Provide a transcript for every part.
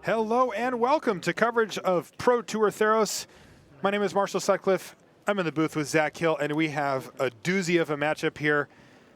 Hello and welcome to coverage of Pro Tour Theros. My name is Marshall Sutcliffe. I'm in the booth with Zach Hill, and we have a doozy of a matchup here.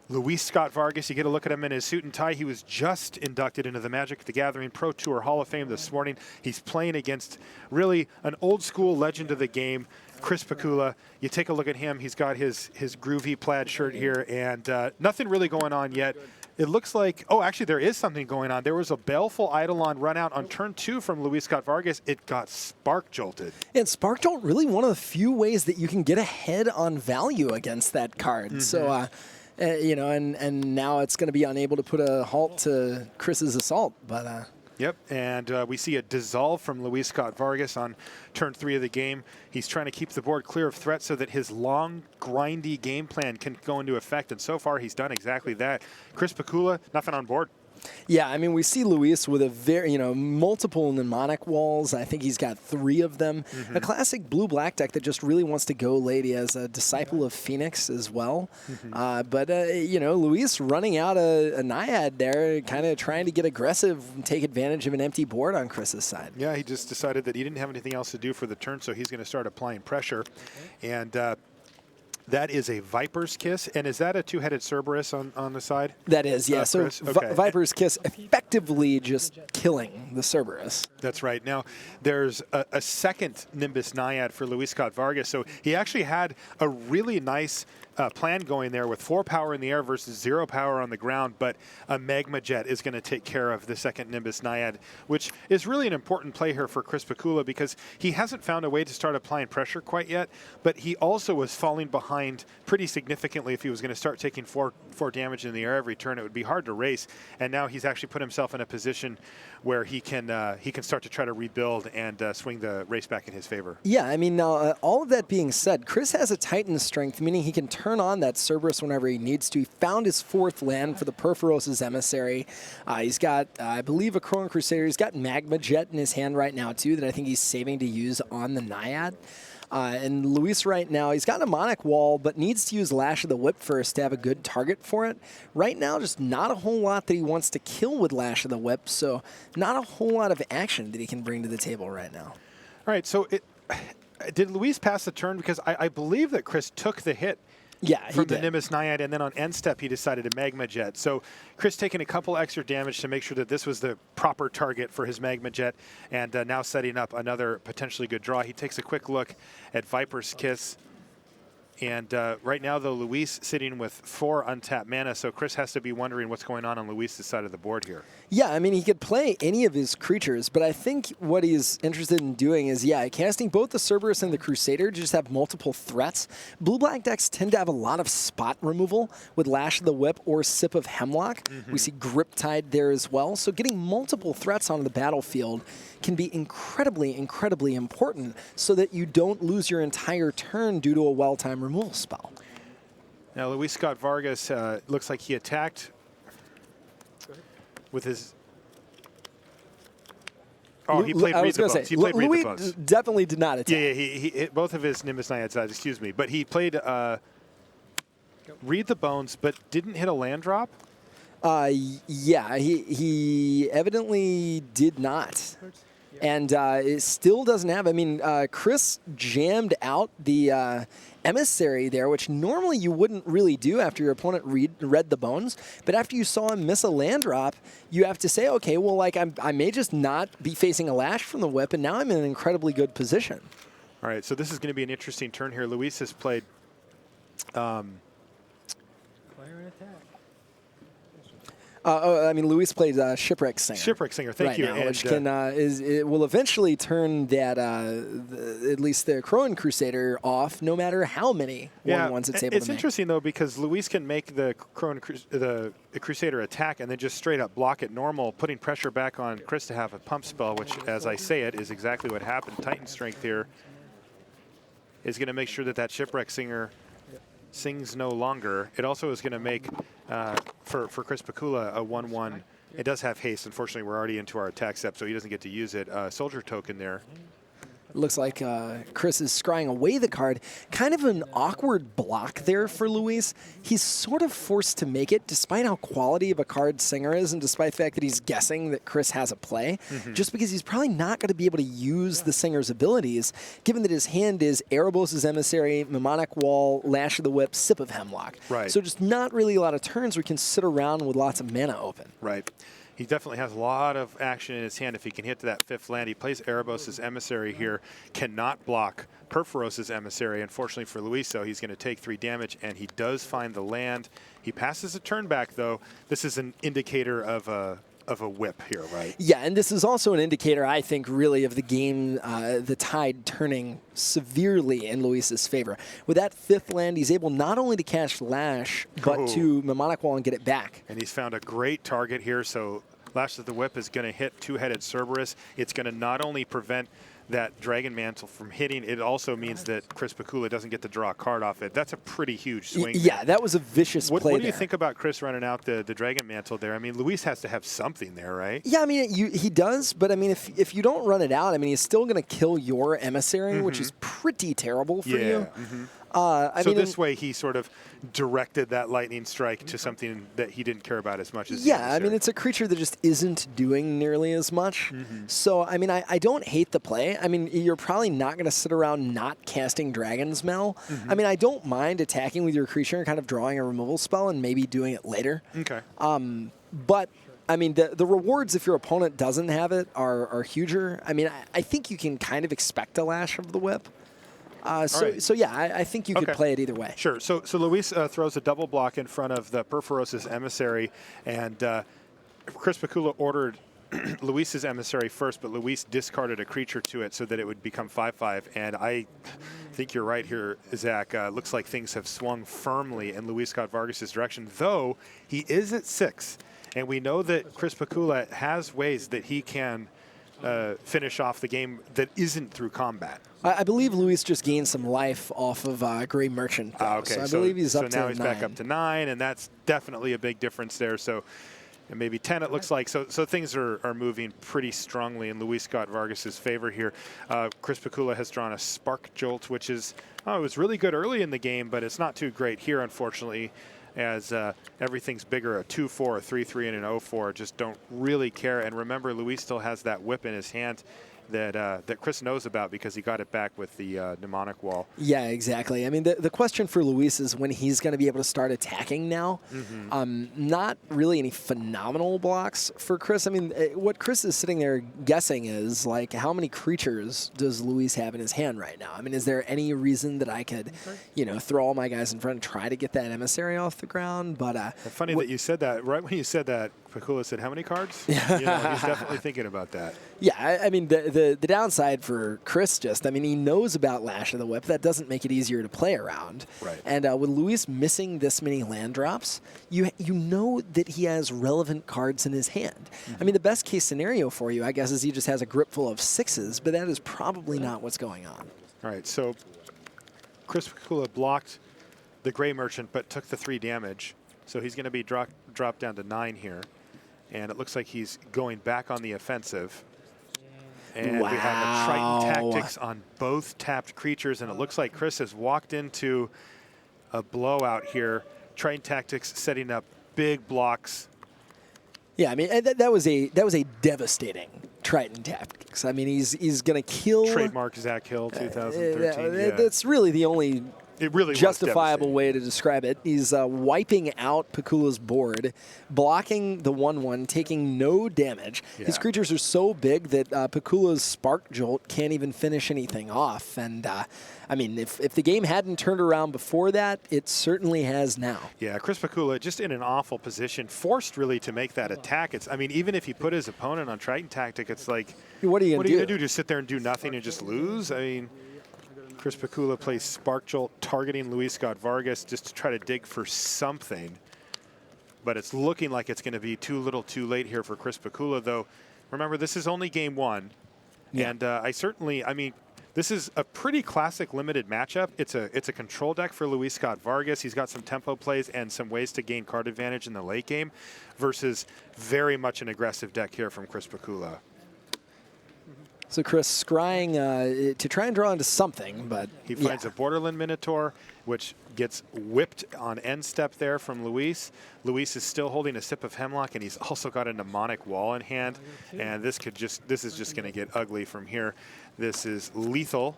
Luis Scott-Vargas, you get a look at him in his suit and tie. He was just inducted into the Magic the Gathering Pro Tour Hall of Fame this morning. He's playing against really an old school legend of the game, Chris Pikula. You take a look at him. He's got his groovy plaid shirt here, and nothing really going on yet. It looks like, oh, actually there is something going on. There was a Baleful Eidolon run out on turn 2 from Luis Scott-Vargas. It got spark jolted. And spark jolt, really one of the few ways that you can get ahead on value against that card. So, you know, and now it's going to be unable to put a halt to Chris's assault. But Yep, and we see a dissolve from Luis Scott-Vargas on turn 3 of the game. He's trying to keep the board clear of threats so that his long, grindy game plan can go into effect, and so far he's done exactly that. Chris Pikula, nothing on board. yeah, I mean, we see Luis with a very, multiple mnemonic walls. I think he's got 3 of them. A classic blue-black deck that just really wants to go late. He has a Disciple of Phoenix as well. But Luis running out a Naiad there, kind of trying to get aggressive and take advantage of an empty board on Chris's side. Yeah, he just decided that he didn't have anything else to do for the turn, so he's going to start applying pressure. And that is a Viper's Kiss. And is that a 2-headed Cerberus on the side? That is, yeah. So okay. Viper's Kiss effectively just killing the Cerberus. That's right. Now, there's a second Nimbus Naiad for Luis Scott-Vargas. So he actually had a really nice plan going there with 4 power in the air versus 0 power on the ground, but a Magma Jet is going to take care of the second Nimbus Naiad, which is really an important play here for Chris Pikula because he hasn't found a way to start applying pressure quite yet, but he also was falling behind pretty significantly. If he was going to start taking 4 damage in the air every turn, it would be hard to race, and now he's actually put himself in a position where he can start to try to rebuild and swing the race back in his favor. Yeah, I mean, now, all of that being said, Chris has a Titan strength, meaning he can turn on that Cerberus whenever he needs to. He found his 4th land for the Perforos' Emissary. He's got, I believe, a Chrono Crusader. He's got Magma Jet in his hand right now, too, that I think he's saving to use on the Naiad. And Luis right now, he's got a Mnemonic Wall, but needs to use Lash of the Whip first to have a good target for it. Right now, just not a whole lot that he wants to kill with Lash of the Whip, so not a whole lot of action that he can bring to the table right now. All right, so did Luis pass the turn? Because I believe that Chris took the hit from the Nimbus Naiad, and then on end step he decided to Magma Jet. So Chris taking a couple extra damage to make sure that this was the proper target for his Magma Jet, and now setting up another potentially good draw. He takes a quick look at Viper's Kiss. And right now, though, Luis sitting with 4 untapped mana, so Chris has to be wondering what's going on Luis' side of the board here. Yeah, I mean, he could play any of his creatures, but I think what he's interested in doing is, casting both the Cerberus and the Crusader to just have multiple threats. Blue-black decks tend to have a lot of spot removal with Lash of the Whip or Sip of Hemlock. We see Griptide there as well, so getting multiple threats on the battlefield can be incredibly, incredibly important so that you don't lose your entire turn due to a well-timed removal spell. Now, Luis Scott-Vargas looks like he attacked with his... Oh, he played Read the Bones. He played Read the Bones. Definitely did not attack. Yeah, he hit both of his Nimbus Naiads died, excuse me. But he played Read the Bones, but didn't hit a land drop? Yeah, he evidently did not. And it still doesn't have, I mean, Chris jammed out the Emissary there, which normally you wouldn't really do after your opponent read the bones. But after you saw him miss a land drop, you have to say, okay, well, like I may just not be facing a Lash from the Whip, and now I'm in an incredibly good position. All right, so this is going to be an interesting turn here. Luis has played... I mean, Luis played Shipwreck Singer. Shipwreck Singer, thank you. Now, which it will eventually turn that at least the Chrono Crusader off, no matter how many 1/1s it's able to make. It's interesting though because Luis can make the Crusader attack and then just straight up block it normal, putting pressure back on Chris to have a pump spell, which, as I say it, is exactly what happened. Titan Strength here is going to make sure that Shipwreck Singer sings no longer. It also is going to make, for Chris Pikula, a 1/1. It does have haste. Unfortunately, we're already into our attack step, so he doesn't get to use it. Soldier token there. looks like Chris is scrying away the card. Kind of an awkward block there for Luis. He's sort of forced to make it, despite how quality of a card Singer is, and despite the fact that he's guessing that Chris has a play, just because he's probably not going to be able to use the Singer's abilities, given that his hand is Erebos' Emissary, Mnemonic Wall, Lash of the Whip, Sip of Hemlock. Right. So just not really a lot of turns where he can sit around with lots of mana open. Right. He definitely has a lot of action in his hand if he can hit to that 5th land. He plays Erebos' Emissary here, cannot block Perforos' Emissary. Unfortunately for Luis, though, he's going to take 3 damage, and he does find the land. He passes a turn back, though. This is an indicator of a whip here, right? Yeah, and this is also an indicator, I think, really of the game, the tide turning severely in Luis's favor. With that 5th land, he's able not only to cast Lash, but to Mnemonic Wall and get it back. And he's found a great target here, so Lash of the Whip is going to hit 2-headed Cerberus. It's going to not only prevent that Dragon Mantle from hitting, it also means that Chris Pikula doesn't get to draw a card off it. That's a pretty huge swing. Yeah, that was a vicious play. What do you think about Chris running out the Dragon Mantle there? I mean, Luis has to have something there, right? Yeah, I mean, he does, but I mean, if you don't run it out, I mean, he's still going to kill your Emissary, which is pretty terrible for you. So this way, he sort of directed that lightning strike to something that he didn't care about as much as yeah, I mean, it's a creature that just isn't doing nearly as much. So, I mean, I don't hate the play. I mean, you're probably not going to sit around not casting Dragon's Mail. I mean, I don't mind attacking with your creature and kind of drawing a removal spell and maybe doing it later. Okay. But I mean, the rewards, if your opponent doesn't have it, are huger. I mean, I think you can kind of expect a Lash of the Whip. So yeah, I think you could play it either way. Sure. So Luis throws a double block in front of the Perforos' Emissary, and Chris Pikula ordered Luis's Emissary first, but Luis discarded a creature to it so that it would become 5/5. And I think you're right here, Zach. Looks like things have swung firmly in Luis Scott-Vargas' direction, though he is at 6. And we know that Chris Pikula has ways that he can finish off the game that isn't through combat. I believe Luis just gained some life off of Grey Merchant. Okay, so I believe he's up to 9. So now he's back up to 9, and that's definitely a big difference there. So maybe 10 it looks like. So things are moving pretty strongly in Luis Scott-Vargas' favor here. Chris Pikula has drawn a Spark Jolt, which is, it was really good early in the game, but it's not too great here, unfortunately, as everything's bigger. A 2/4, a 3/3, and an 0/4 just don't really care. And remember, Luis still has that whip in his hand that Chris knows about because he got it back with the Mnemonic Wall. Yeah, exactly. I mean, the question for Luis is when he's going to be able to start attacking now. Not really any phenomenal blocks for Chris. I mean, what Chris is sitting there guessing is, like, how many creatures does Luis have in his hand right now? I mean, is there any reason that I could, throw all my guys in front and try to get that Emissary off the ground? But funny that you said that. Right when you said that, Pikula said, how many cards? He's definitely thinking about that. Yeah, I mean, the downside for Chris he knows about Lash of the Whip. That doesn't make it easier to play around. Right. And with Luis missing this many land drops, you know that he has relevant cards in his hand. I mean, the best case scenario for you, I guess, is he just has a grip full of 6s, but that is probably not what's going on. All right, so Chris Pikula blocked the Grey Merchant, but took the 3 damage. So he's going to be dropped down to 9 here. And it looks like he's going back on the offensive. And we have a Triton Tactics on both tapped creatures, and it looks like Chris has walked into a blowout here. Triton Tactics setting up big blocks. Yeah, I mean, that was a devastating Triton Tactics. I mean, he's going to kill. Trademark Zach Hill, 2013. That's really the only justifiable way to devastating. describe it. He's wiping out Pikula's board, blocking the 1/1, taking no damage. Yeah. His creatures are so big that Pikula's Spark Jolt can't even finish anything off. And I mean, if the game hadn't turned around before that, it certainly has now. Yeah, Chris Pikula just in an awful position, forced really to make that attack. I mean, even if he put his opponent on Triton Tactic, it's like, what are you going to do? Just sit there and do nothing and just lose? I mean, Chris Pikula plays Spark Jolt, targeting Luis Scott-Vargas just to try to dig for something. But it's looking like it's going to be too little too late here for Chris Pikula, though. Remember, this is only game 1. Yeah. And I mean, this is a pretty classic limited matchup. It's a control deck for Luis Scott-Vargas. He's got some tempo plays and some ways to gain card advantage in the late game versus very much an aggressive deck here from Chris Pikula. So Chris scrying to try and draw into something, but he finds a Borderland Minotaur, which gets whipped on end step there from Luis. Luis is still holding a sip of Hemlock, and he's also got a mnemonic wall in hand. And this is just going to get ugly from here. This is lethal,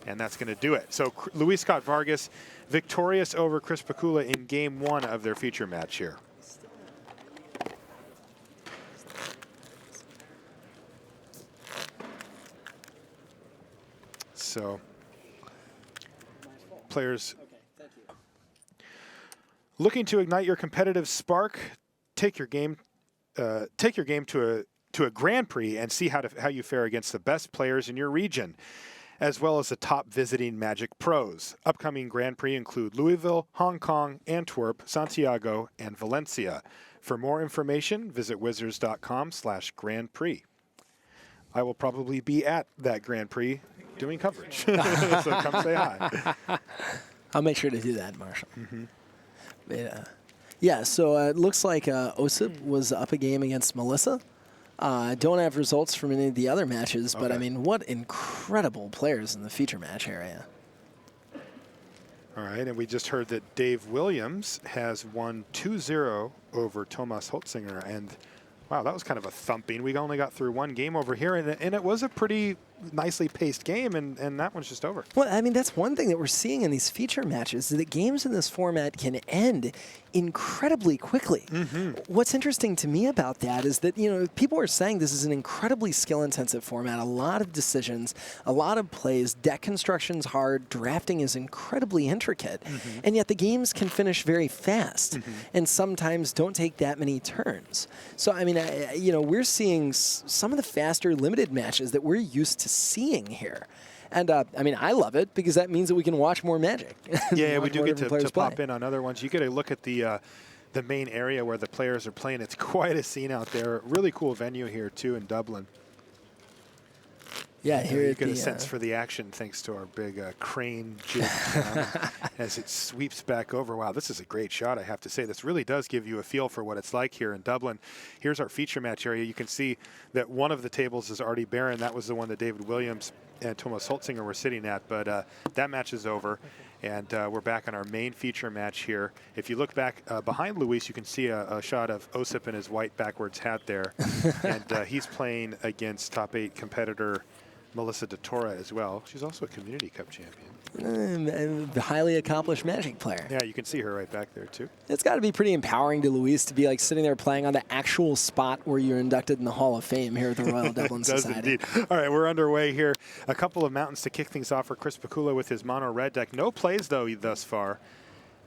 and that's going to do it. So Luis Scott-Vargas victorious over Chris Pikula in game 1 of their feature match here. So players looking to ignite your competitive spark, take your game to a Grand Prix and see how you fare against the best players in your region, as well as the top visiting Magic pros. Upcoming Grand Prix include Louisville, Hong Kong, Antwerp, Santiago, and Valencia. For more information, visit wizards.com/Grand Prix. I will probably be at that Grand Prix doing coverage. So come say hi. I'll make sure to do that, Marshall. Yeah, so it looks like Osip was up a game against Melissa. Don't have results from any of the other matches, but I mean, what incredible players in the feature match area. All right, and we just heard that Dave Williams has won 2-0 over Thomas Holtzinger, and wow, that was kind of a thumping. We only got through one game over here, and it was a pretty nicely paced game, and that one's just over. Well, I mean, that's one thing that we're seeing in these feature matches, is that games in this format can end incredibly quickly. What's interesting to me about that is that, you know, people are saying this is an incredibly skill-intensive format, a lot of decisions, a lot of plays, deck construction's hard, drafting is incredibly intricate, and yet the games can finish very fast, and sometimes don't take that many turns. So, I mean, you know, we're seeing some of the faster limited matches that we're used to seeing here. And, I mean, I love it because that means that we can watch more Magic. Yeah, we do get to pop in on other ones. You get a look at the main area where the players are playing. It's quite a scene out there. Really cool venue here, too, in Dublin. Yeah, here you get a sense for the action thanks to our big crane jig as it sweeps back over. Wow, this is a great shot, I have to say. This really does give you a feel for what it's like here in Dublin. Here's our feature match area. You can see that one of the tables is already barren. That was the one that David Williams and Thomas Holtzinger were sitting at, but that match is over. And we're back on our main feature match here. If you look back behind Luis, you can see a shot of Osip in his white backwards hat there. And he's playing against top 8 competitor Melissa DeTora as well. She's also a Community Cup champion. A highly accomplished Magic player. Yeah, you can see her right back there too. It's got to be pretty empowering to Luis to be like sitting there playing on the actual spot where you're inducted in the Hall of Fame here at the Royal Dublin Society. Indeed. All right, we're underway here. A couple of mountains to kick things off for Chris Pikula with his mono red deck. No plays though thus far.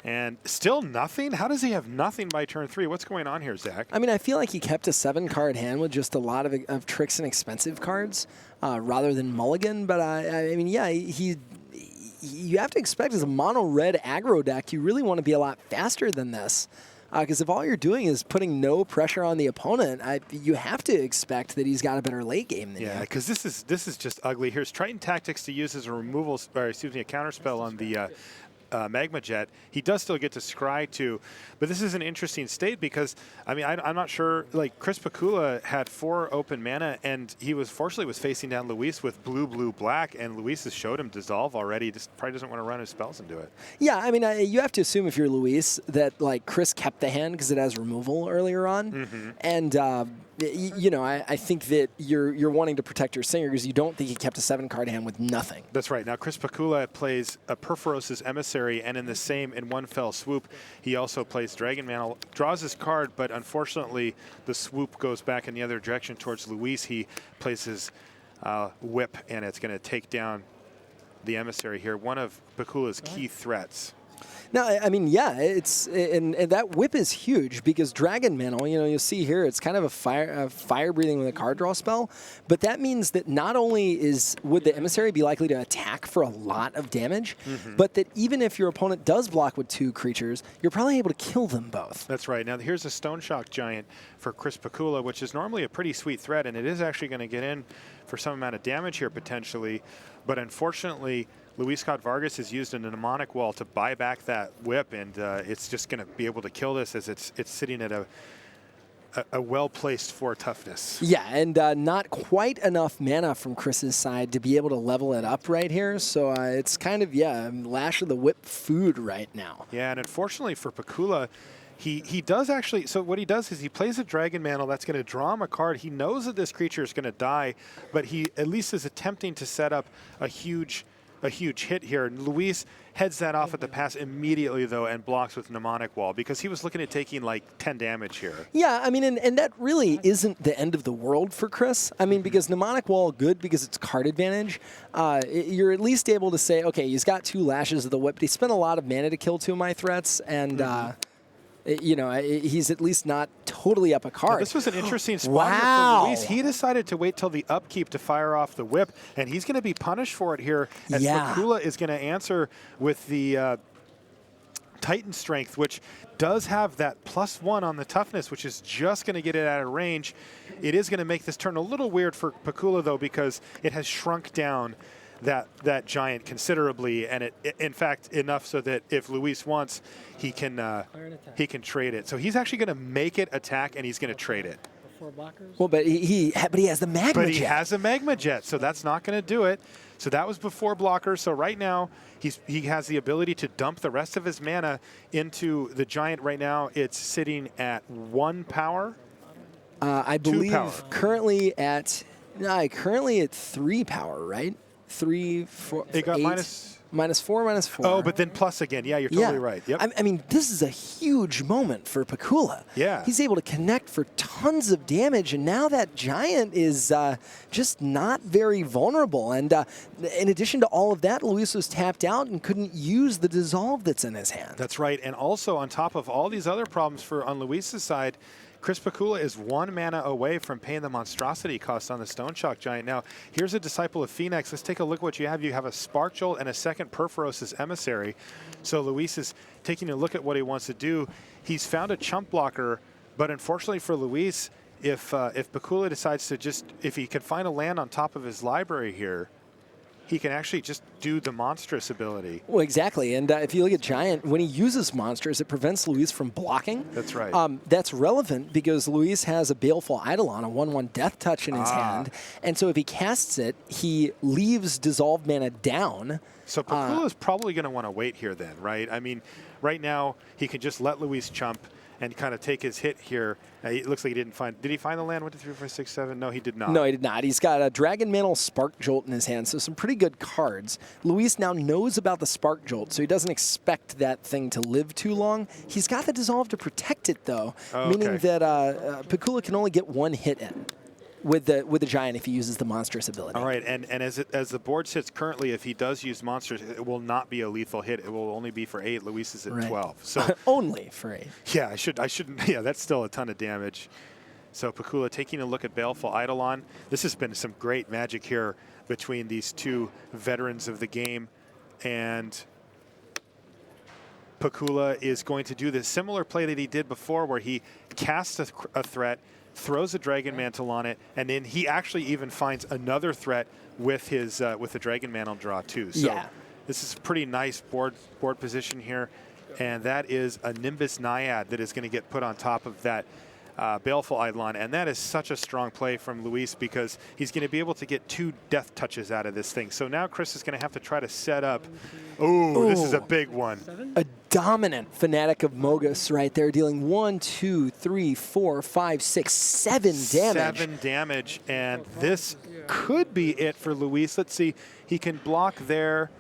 And still nothing? How does he have nothing by turn 3? What's going on here, Zach? I mean, I feel like he kept a 7-card hand with just a lot of tricks and expensive cards rather than mulligan. But I mean, yeah, you have to expect as a mono red aggro deck, you really want to be a lot faster than this. Because if all you're doing is putting no pressure on the opponent, you have to expect that he's got a better late game than you. Yeah, because this is just ugly. Here's Triton Tactics to use as a removal, or excuse me, a counterspell on the Magma Jet. He does still get to scry too, but this is an interesting state because I mean I'm not sure. Like Chris Pikula had 4 open mana, and he was fortunately facing down Luis with blue black, and Luis has showed him dissolve already. He just probably doesn't want to run his spells into it. Yeah, I mean you have to assume if you're Luis that like Chris kept the hand because it has removal earlier on, and you know I think that you're wanting to protect your Singer because you don't think he kept a 7-card hand with nothing. That's right. Now Chris Pikula plays a Perforos's Emissary, and in one fell swoop, he also plays Dragon Mantle, draws his card, but unfortunately the swoop goes back in the other direction towards Luis. He plays his whip, and it's going to take down the Emissary here, one of Pikula's key threats. Now, I mean, yeah, and that whip is huge because Dragon Mantle, you know, you'll see here, it's kind of a fire breathing with a card draw spell, but that means that not only would the Emissary be likely to attack for a lot of damage, but that even if your opponent does block with 2 creatures, you're probably able to kill them both. That's right. Now, here's a Stone Shock Giant for Chris Pikula, which is normally a pretty sweet threat, and it is actually going to get in for some amount of damage here potentially, but unfortunately, Luis Scott-Vargas has used a mnemonic wall to buy back that whip, and it's just going to be able to kill this as it's sitting at a well-placed 4 toughness. Yeah, and not quite enough mana from Chris's side to be able to level it up right here. So it's kind of, Lash of the Whip food right now. Yeah, and unfortunately for Pikula, he does actually, so what he does is he plays a Dragon Mantle that's going to draw him a card. He knows that this creature is going to die, but he at least is attempting to set up a huge hit here. And Luis heads that off at the pass immediately, though, and blocks with Mnemonic Wall because he was looking at taking like 10 damage here. Yeah, I mean, and that really isn't the end of the world for Chris. I mean, because Mnemonic Wall, good because it's card advantage. You're at least able to say, okay, he's got 2 Lashes of the Whip, but he spent a lot of mana to kill 2 of my threats, and he's at least not totally up a card. Now, this was an interesting spot wow. for Luis. He decided to wait till the upkeep to fire off the whip, and he's going to be punished for it here as Pikula is going to answer with the Titan Strength, which does have that +1 on the toughness, which is just going to get it out of range. It is going to make this turn a little weird for Pikula, though, because it has shrunk down that giant considerably, and in fact enough so that if Luis wants, he can trade it. So he's actually going to make it attack, and he's going to trade it. Well, but he has the Magma Jet. But he has a Magma Jet, so that's not going to do it. So that was before blocker. So right now he has the ability to dump the rest of his mana into the giant. Right now it's sitting at 1 power. I believe currently at 3 power, right? 3, 4, it got 8, -4. Oh, but then plus again. Yeah, you're totally right. Yep. I mean, this is a huge moment for Pikula. Yeah. He's able to connect for tons of damage, and now that giant is just not very vulnerable. And in addition to all of that, Luis was tapped out and couldn't use the dissolve that's in his hand. That's right. And also on top of all these other problems on Luis's side, Chris Pikula is 1 mana away from paying the monstrosity cost on the Stone Shock Giant. Now, here's a Disciple of Phoenix. Let's take a look at what you have. You have a Spark Jolt and a second Perforos' Emissary. So Luis is taking a look at what he wants to do. He's found a chump blocker, but unfortunately for Luis, if Pikula decides to if he can find a land on top of his library here, he can actually just do the Monstrous ability. Well, exactly. And if you look at Giant, when he uses Monstrous, it prevents Luis from blocking. That's right. That's relevant because Luis has a Baleful Eidolon, a 1/1 Death Touch in his hand. And so if he casts it, he leaves dissolved mana down. So Pikula is probably going to want to wait here then, right? I mean, right now, he can just let Luis chump and kind of take his hit here. It looks like he didn't find. Did he find the land? 1, 2, 3, 4, 6, 7. No, he did not. No, he did not. He's got a Dragon Mantle Spark Jolt in his hand, so some pretty good cards. Luis now knows about the Spark Jolt, so he doesn't expect that thing to live too long. He's got the Dissolve to protect it, though, meaning that Pikula can only get 1 hit in with the Giant if he uses the Monstrous ability. All right, and as the board sits currently, if he does use Monstrous, it will not be a lethal hit. It will only be for 8. Luis is at 12. So only for 8. Yeah, I shouldn't. Yeah, that's still a ton of damage. So Pikula taking a look at Baleful Eidolon. This has been some great magic here between these 2 veterans of the game, and Pikula is going to do the similar play that he did before, where he casts a threat, throws a Dragon Mantle on it, and then he actually even finds another threat with his with the Dragon Mantle draw too. So this is a pretty nice board position here, and that is a Nimbus Naiad that is going to get put on top of that Baleful Eidolon, and that is such a strong play from Luis because he's going to be able to get 2 death touches out of this thing. So now Chris is going to have to try to set up. Oh, this is a big one. A dominant Fanatic of Mogus right there, dealing 1, 2, 3, 4, 5, 6, 7 damage. 7 damage, and this could be it for Luis. Let's see. He can block there.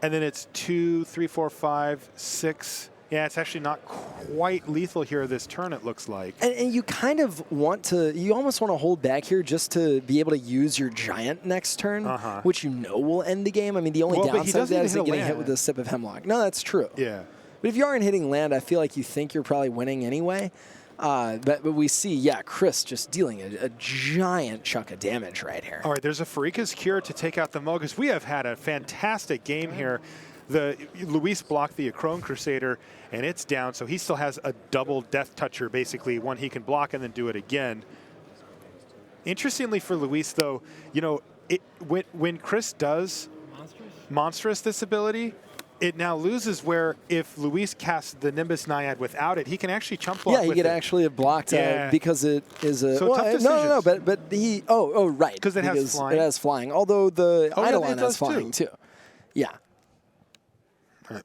And then it's 2, 3, 4, 5, 6. Yeah, it's actually not quite lethal here this turn, it looks like. And you kind of want to, you almost want to hold back here just to be able to use your Giant next turn, which you know will end the game. I mean, the only downside of that is getting hit with the Sip of Hemlock. No, that's true. Yeah. But if you aren't hitting land, I feel like you think you're probably winning anyway. But we see, Chris just dealing a giant chunk of damage right here. All right, there's a Pharika's Cure to take out the Mogus. We have had a fantastic game here. Luis blocked the Acrone Crusader, and it's down, so he still has a double Death Toucher, basically, one he can block and then do it again. Interestingly for Luis, though, you know, when Chris does Monstrous this ability, it now loses where if Luis casts the Nimbus Naiad without it, he can actually chump block. Yeah, he could actually have blocked because it is a. So tough no, but he. Right. Because it has flying. It has flying. Although the Eidolon has flying too. Yeah. Right.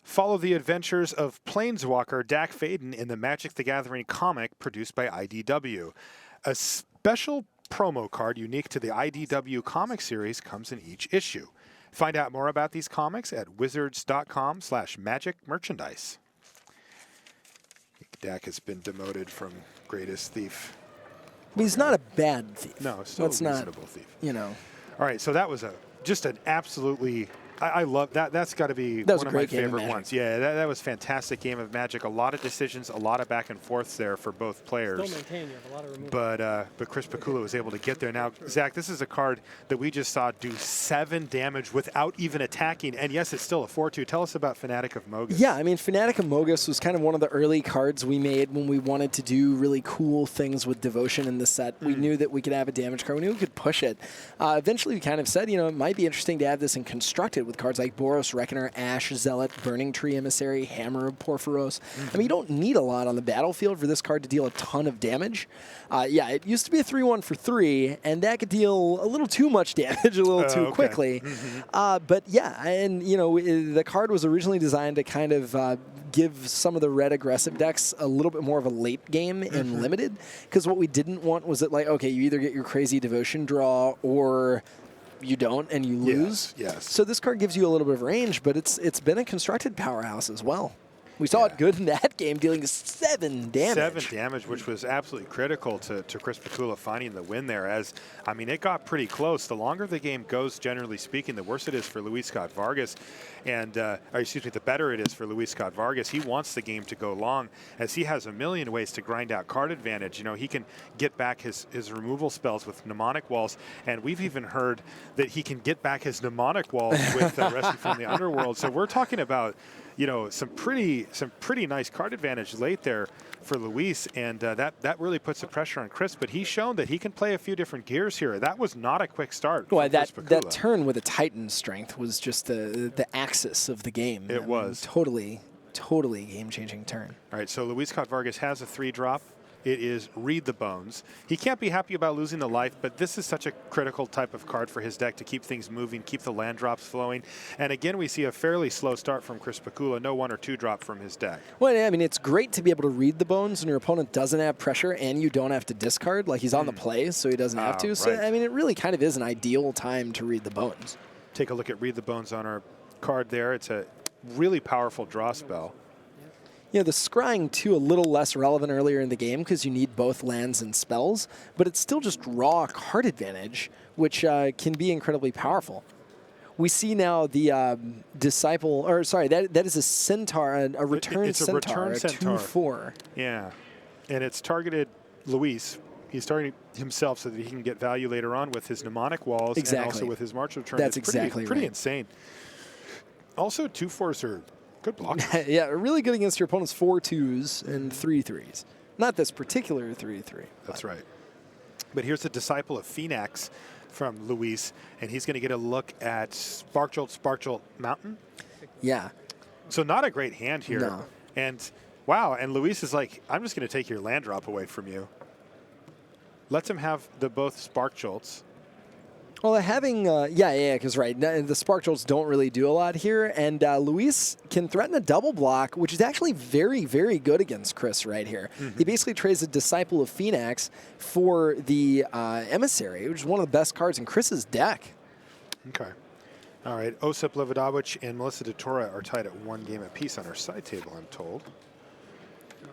Follow the adventures of Planeswalker Dak Faden in the Magic the Gathering comic produced by IDW. A special promo card unique to the IDW comic series comes in each issue. Find out more about these comics at wizards.com/magic-merchandise. Dak has been demoted from greatest thief. I mean, he's not a bad thief. No, still a reasonable thief. All right, so that was just an absolutely... I love that. That's got to be one of my favorite ones. Yeah, that was a fantastic game of Magic. A lot of decisions, a lot of back and forths there for both players. Still maintain, you have a lot of removal. But Chris Pikula was able to get there. Now, Zach, this is a card that we just saw do 7 damage without even attacking. And yes, it's still a 4/2. Tell us about Fanatic of Mogus. Yeah, I mean, Fanatic of Mogus was kind of one of the early cards we made when we wanted to do really cool things with Devotion in the set. We knew that we could have a damage card. We knew we could push it. Eventually, we kind of said, it might be interesting to have this in Constructed with cards like Boros Reckoner, Ash Zealot, Burning Tree Emissary, Hammer of Porphyros. I mean, you don't need a lot on the battlefield for this card to deal a ton of damage. Yeah, it used to be a 3/1 for 3, and that could deal a little too much damage a little too quickly. But yeah, and the card was originally designed to kind of give some of the red aggressive decks a little bit more of a late game in Limited, because what we didn't want was that, like, okay, you either get your crazy Devotion draw or you don't and you lose. Yes. So this card gives you a little bit of range, but it's been a Constructed powerhouse as well. We saw it good in that game, dealing 7 damage. 7 damage, which was absolutely critical to Chris Pikula finding the win there. As, I mean, it got pretty close. The longer the game goes, generally speaking, the worse it is for Luis Scott-Vargas. And, or excuse me, the better it is for Luis Scott-Vargas. He wants the game to go long, as he has a million ways to grind out card advantage. He can get back his removal spells with mnemonic walls. And we've even heard that he can get back his mnemonic walls with Rescue from the Underworld. So we're talking about some pretty nice card advantage late there for Luis, and that really puts the pressure on Chris. But he's shown that he can play a few different gears here. That was not a quick start. Well, that turn with a Titan strength was just the axis of the game. It was totally game-changing turn. All right, so Luis Scott-Vargas has a 3-drop. It is Read the Bones. He can't be happy about losing the life, but this is such a critical type of card for his deck to keep things moving, keep the land drops flowing. And again, we see a fairly slow start from Chris Pikula, no 1 or 2 drop from his deck. Well, I mean, it's great to be able to read the bones when your opponent doesn't have pressure and you don't have to discard. Like, he's on the play, so he doesn't have to. So, right. I mean, it really kind of is an ideal time to read the bones. Take a look at Read the Bones on our card there. It's a really powerful draw spell. The scrying, too, a little less relevant earlier in the game because you need both lands and spells, but it's still just raw card advantage, which can be incredibly powerful. We see now the Disciple, or sorry, that is a Centaur, a Return Centaur, a 2/4. Yeah, and it's targeted Luis. He's targeting himself so that he can get value later on with his mnemonic walls and also with his March of Return. That's pretty insane. Also, 2/4s are good block. Yeah, really good against your opponent's 4/2s and 3/3s. Not this particular 3/3. That's right. But here's the Disciple of Phoenix from Luis, and he's going to get a look at Sparkjolt Mountain. Yeah. So not a great hand here. No. And wow, and Luis is like, I'm just going to take your land drop away from you. Lets him have both Sparkjolts. Well, having, because right, the Spark Jolts don't really do a lot here, and Luis can threaten a double block, which is actually very, very good against Chris right here. He basically trades a Disciple of Phoenix for the Emissary, which is one of the best cards in Chris's deck. Okay. All right, Osip Levodovich and Melissa DeTora are tied at 1 game apiece on our side table, I'm told.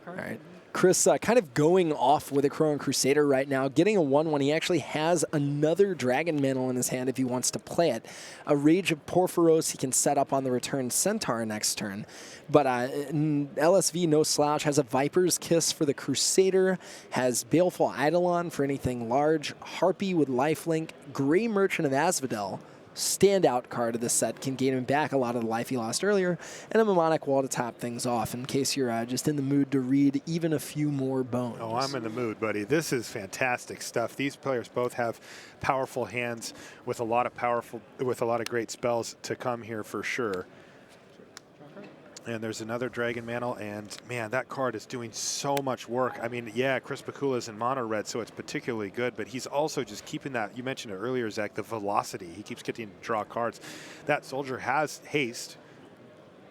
All right. Chris kind of going off with a Chrono Crusader right now, getting a 1/1. He actually has another Dragon Mantle in his hand if he wants to play it. A Rage of Porphyros he can set up on the Return Centaur next turn. But LSV No Slouch has a Viper's Kiss for the Crusader, has Baleful Eidolon for anything large, Harpy with Lifelink, Grey Merchant of Asphodel, standout card of the set, can gain him back a lot of the life he lost earlier, and a Mnemonic Wall to top things off in case you're just in the mood to read even a few more bones. Oh, I'm in the mood, buddy. This is fantastic stuff. These players both have powerful hands with a lot of great spells to come here for sure. And there's another Dragon Mantle, and man, that card is doing so much work. I mean, yeah, Chris Pikula is in mono red, so it's particularly good, but he's also just keeping that, you mentioned it earlier, Zach, the velocity. He keeps getting to draw cards. That soldier has haste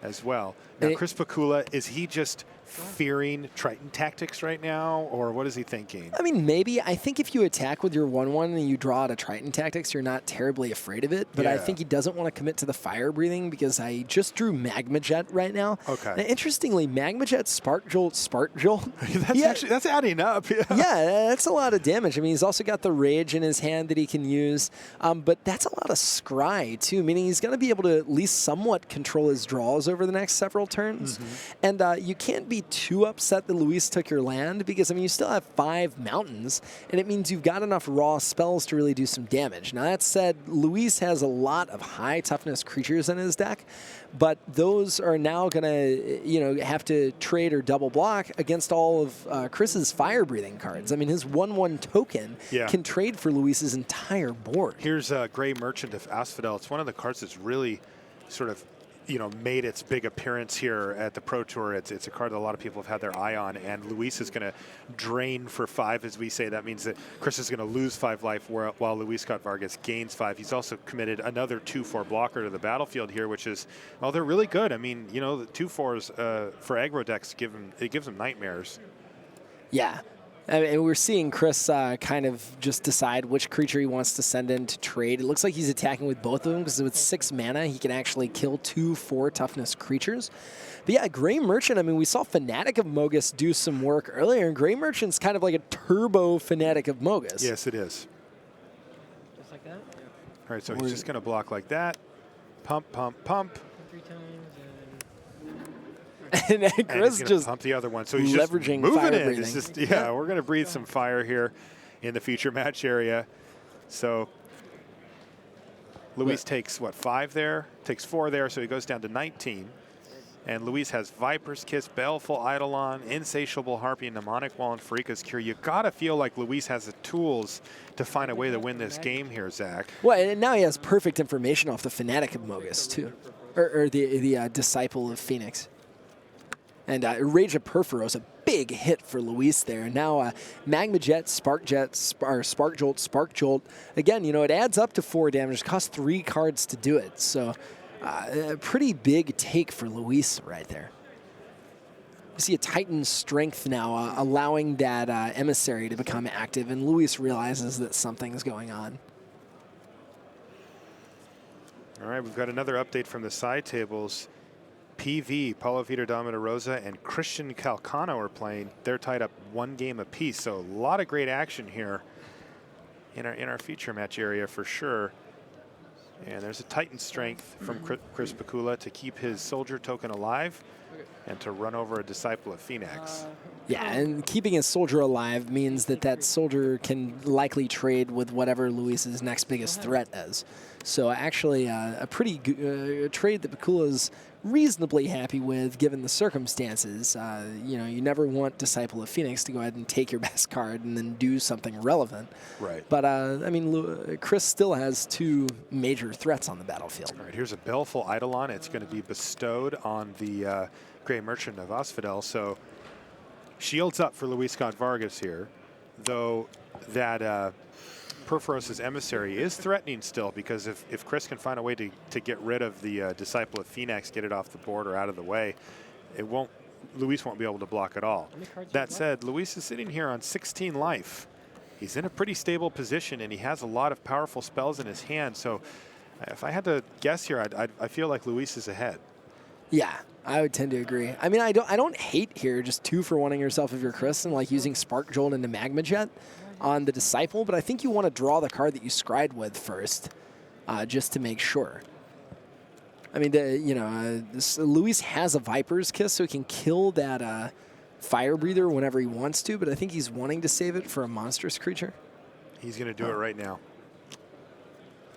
as well. Now, Chris Pikula, is he just fearing Triton tactics right now, or what is he thinking? I mean, maybe. I think if you attack with your 1/1 and you draw out a Triton tactics, you're not terribly afraid of it. But I think he doesn't want to commit to the fire breathing because I just drew Magma Jet right now. Okay. Now, interestingly, Magma Jet, Spark Jolt, Spark Jolt. That's adding up. Yeah, that's a lot of damage. I mean, he's also got the Rage in his hand that he can use. But that's a lot of Scry, too, meaning he's going to be able to at least somewhat control his draws over the next several turns. And you can't be too upset that Luis took your land because, I mean, you still have 5 mountains, and it means you've got enough raw spells to really do some damage. Now, that said, Luis has a lot of high toughness creatures in his deck, but those are now going to, have to trade or double block against all of Chris's fire-breathing cards. I mean, his 1/1 token can trade for Luis's entire board. Here's Gray Merchant of Asphodel. It's one of the cards that's really sort of made its big appearance here at the Pro Tour. It's a card that a lot of people have had their eye on, and Luis is going to drain for 5, as we say. That means that Chris is going to lose 5 life while Luis Scott-Vargas gains 5. He's also committed another 2/4 blocker to the battlefield here, which is, well, they're really good. I mean, the 2/4s for aggro decks, it gives them nightmares. Yeah. I mean, we're seeing Chris kind of just decide which creature he wants to send in to trade. It looks like he's attacking with both of them because with 6 mana, he can actually kill 2 4-toughness creatures. But yeah, Gray Merchant, I mean, we saw Fanatic of Mogus do some work earlier, and Gray Merchant's kind of like a turbo Fanatic of Mogus. Yes, it is. Just like that? Yeah. All right, so he's just going to block like that. Pump, pump, pump. 3 times. And Chris just pump the other one. So he's leveraging just moving fire in. breathing. It's just, we're going to breathe some fire here in the feature match area. So Luis takes, 5 there? Takes 4 there, so he goes down to 19. And Luis has Viper's Kiss, Baleful Eidolon, Insatiable Harpy, Mnemonic Wall, and Farika's Cure. You got to feel like Luis has the tools to find a way to win this game here, Zach. Well, and now he has perfect information off the Fanatic of Mogus, too. Or the Disciple of Phoenix. And Rage of Perforos, a big hit for Luis there. Now Magma Jet, Spark Jolt, Spark Jolt. Again, it adds up to 4 damage. It costs 3 cards to do it. So a pretty big take for Luis right there. We see a Titan Strength now, allowing that Emissary to become active, and Luis realizes that something's going on. All right, we've got another update from the side tables. PV, Paulo Vitor Dama Rosa, and Christian Calcano are playing. They're tied up 1 game apiece, so a lot of great action here in our feature match area for sure. And there's a Titan Strength from Chris Pikula to keep his soldier token alive and to run over a Disciple of Phoenix. Yeah, and keeping his soldier alive means that soldier can likely trade with whatever Luis's next biggest threat is. So actually a pretty trade that Pikula's reasonably happy with given the circumstances. You never want Disciple of Phoenix to go ahead and take your best card and then do something relevant. Right. But, Chris still has 2 major threats on the battlefield. All right, here's a Baleful Eidolon. It's going to be bestowed on the Gray Merchant of Asphodel. So shields up for Luis Scott-Vargas here, though that Perforos' Emissary is threatening still, because if Chris can find a way to get rid of the Disciple of Phoenix, get it off the board or out of the way, Luis won't be able to block at all. That said, Luis is sitting here on 16 life. He's in a pretty stable position, and he has a lot of powerful spells in his hand. So if I had to guess here, I feel like Luis is ahead. Yeah, I would tend to agree. I mean, I don't hate here just 2 for wanting yourself if you're Chris and like using Spark Jolt into Magma Jet on the Disciple, but I think you want to draw the card that you scried with first, just to make sure. I mean, Luis has a Viper's Kiss, so he can kill that Fire Breather whenever he wants to, but I think he's wanting to save it for a monstrous creature. He's going to do it right now.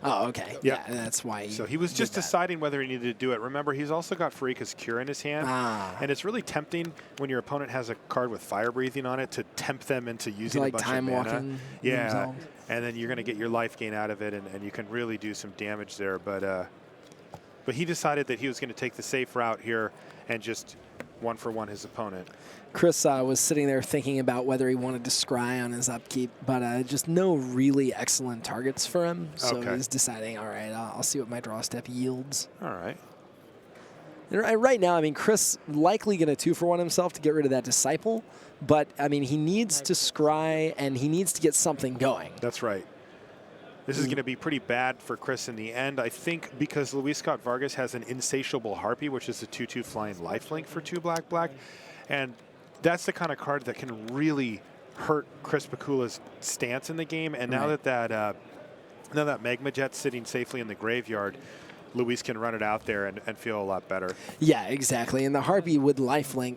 Oh, okay. Yep. Yeah, that's why. So he was just deciding whether he needed to do it. Remember, he's also got Farika's Cure in his hand. And it's really tempting when your opponent has a card with Fire Breathing on it to tempt them into using like a bunch time of mana. walking Yeah. themselves. And then you're going to get your life gain out of it, and you can really do some damage there. But he decided that he was going to take the safe route here and just one-for-one his opponent. Chris was sitting there thinking about whether he wanted to scry on his upkeep, but just no really excellent targets for him. So he's deciding, all right, I'll see what my draw step yields. All right. And right now, I mean, Chris likely going to 2-for-1 himself to get rid of that Disciple, but, I mean, he needs to scry, and he needs to get something going. That's right. This is going to be pretty bad for Chris in the end, I think, because Luis Scott-Vargas has an Insatiable Harpy, which is a 2/2 flying lifelink for 2 black. And that's the kind of card that can really hurt Chris Pikula's stance in the game. And now that Magma Jet's sitting safely in the graveyard, Luis can run it out there and feel a lot better. Yeah, exactly. And the Harpy with lifelink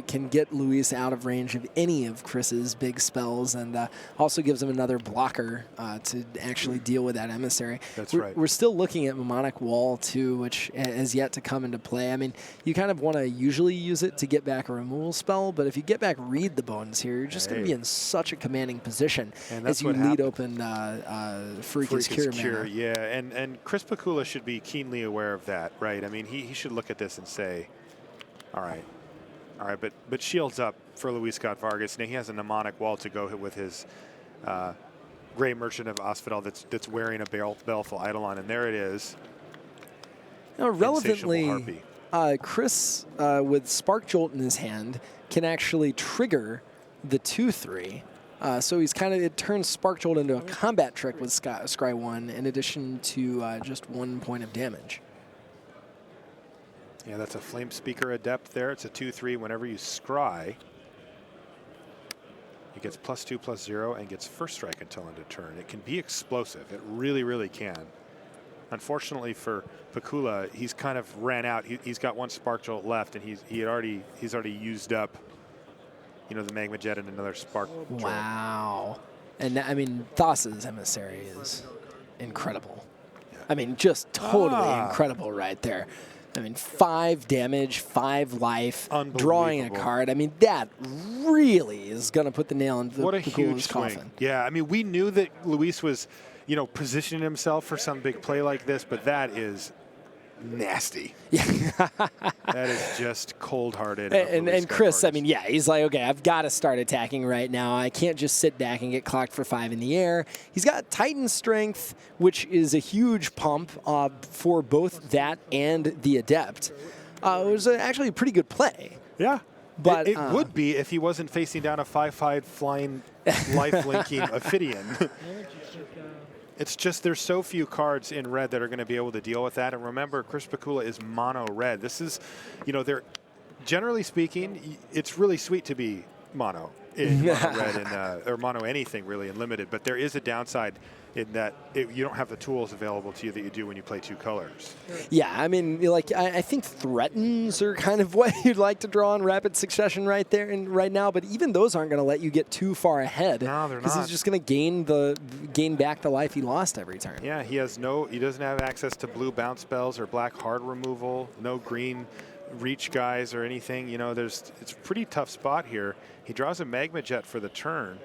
can get Luis out of range of any of Chris's big spells, and also gives him another blocker to actually deal with that Emissary. That's right. right. We're still looking at Mnemonic Wall too, which has yet to come into play. I mean, you kind of want to usually use it to get back a removal spell, but if you get back Read the Bones here, you're just going to be in such a commanding position as you lead open Farika's Cure. Yeah, and Chris Pikula should be keenly aware of that, right? I mean, he should look at this and say, all right, but shields up for Luis Scott-Vargas. Now he has a Mnemonic Wall to go hit with his Gray Merchant of Asphodel that's wearing a Baleful Eidolon, and there it is. Now, relevantly, Chris, with Spark Jolt in his hand, can actually trigger the 2/3. So he's it turns Spark Jolt into a combat trick with Scry 1 in addition to just 1 point of damage. Yeah, that's a Flame Speaker Adept there. It's a 2/3. Whenever you scry, it gets +2/+0 and gets first strike until end of turn. It can be explosive. It really, really can. Unfortunately for Pikula, he's kind of ran out. He's got 1 Spark Jolt left, and he's already used up, you know, the Magma Jet and another Spark Jolt. Wow. And I mean, Thassa's Emissary is incredible. Yeah. I mean, just totally incredible right there. I mean, 5 damage, 5 life, drawing a card. I mean, that really is going to put the nail in the huge coffin. Swing. Yeah, I mean, we knew that Luis was, you know, positioning himself for some big play like this, but that is nasty. Yeah. That is just cold-hearted. And Chris, I mean, yeah, he's like, okay, I've got to start attacking right now. I can't just sit back and get clocked for 5 in the air. He's got Titan Strength, which is a huge pump for both that and the Adept. It was actually a pretty good play. Yeah. But it would be if he wasn't facing down a 5/5 flying life-linking Ophidian. It's just there's so few cards in red that are going to be able to deal with that. And remember, Chris Pikula is mono red. This is, you know, they're generally speaking, it's really sweet to be mono in mono red or mono anything really in limited. But there is a downside in that you don't have the tools available to you that you do when you play 2 colors. Yeah, I mean, like I think threatens are kind of what you'd like to draw in rapid succession right there and right now, but even those aren't going to let you get too far ahead. No, they're not. Because he's just going to gain back the life he lost every turn. Yeah, he doesn't have access to blue bounce spells or black hard removal, no green reach guys or anything. You know, it's a pretty tough spot here. He draws a Magma Jet for the turn.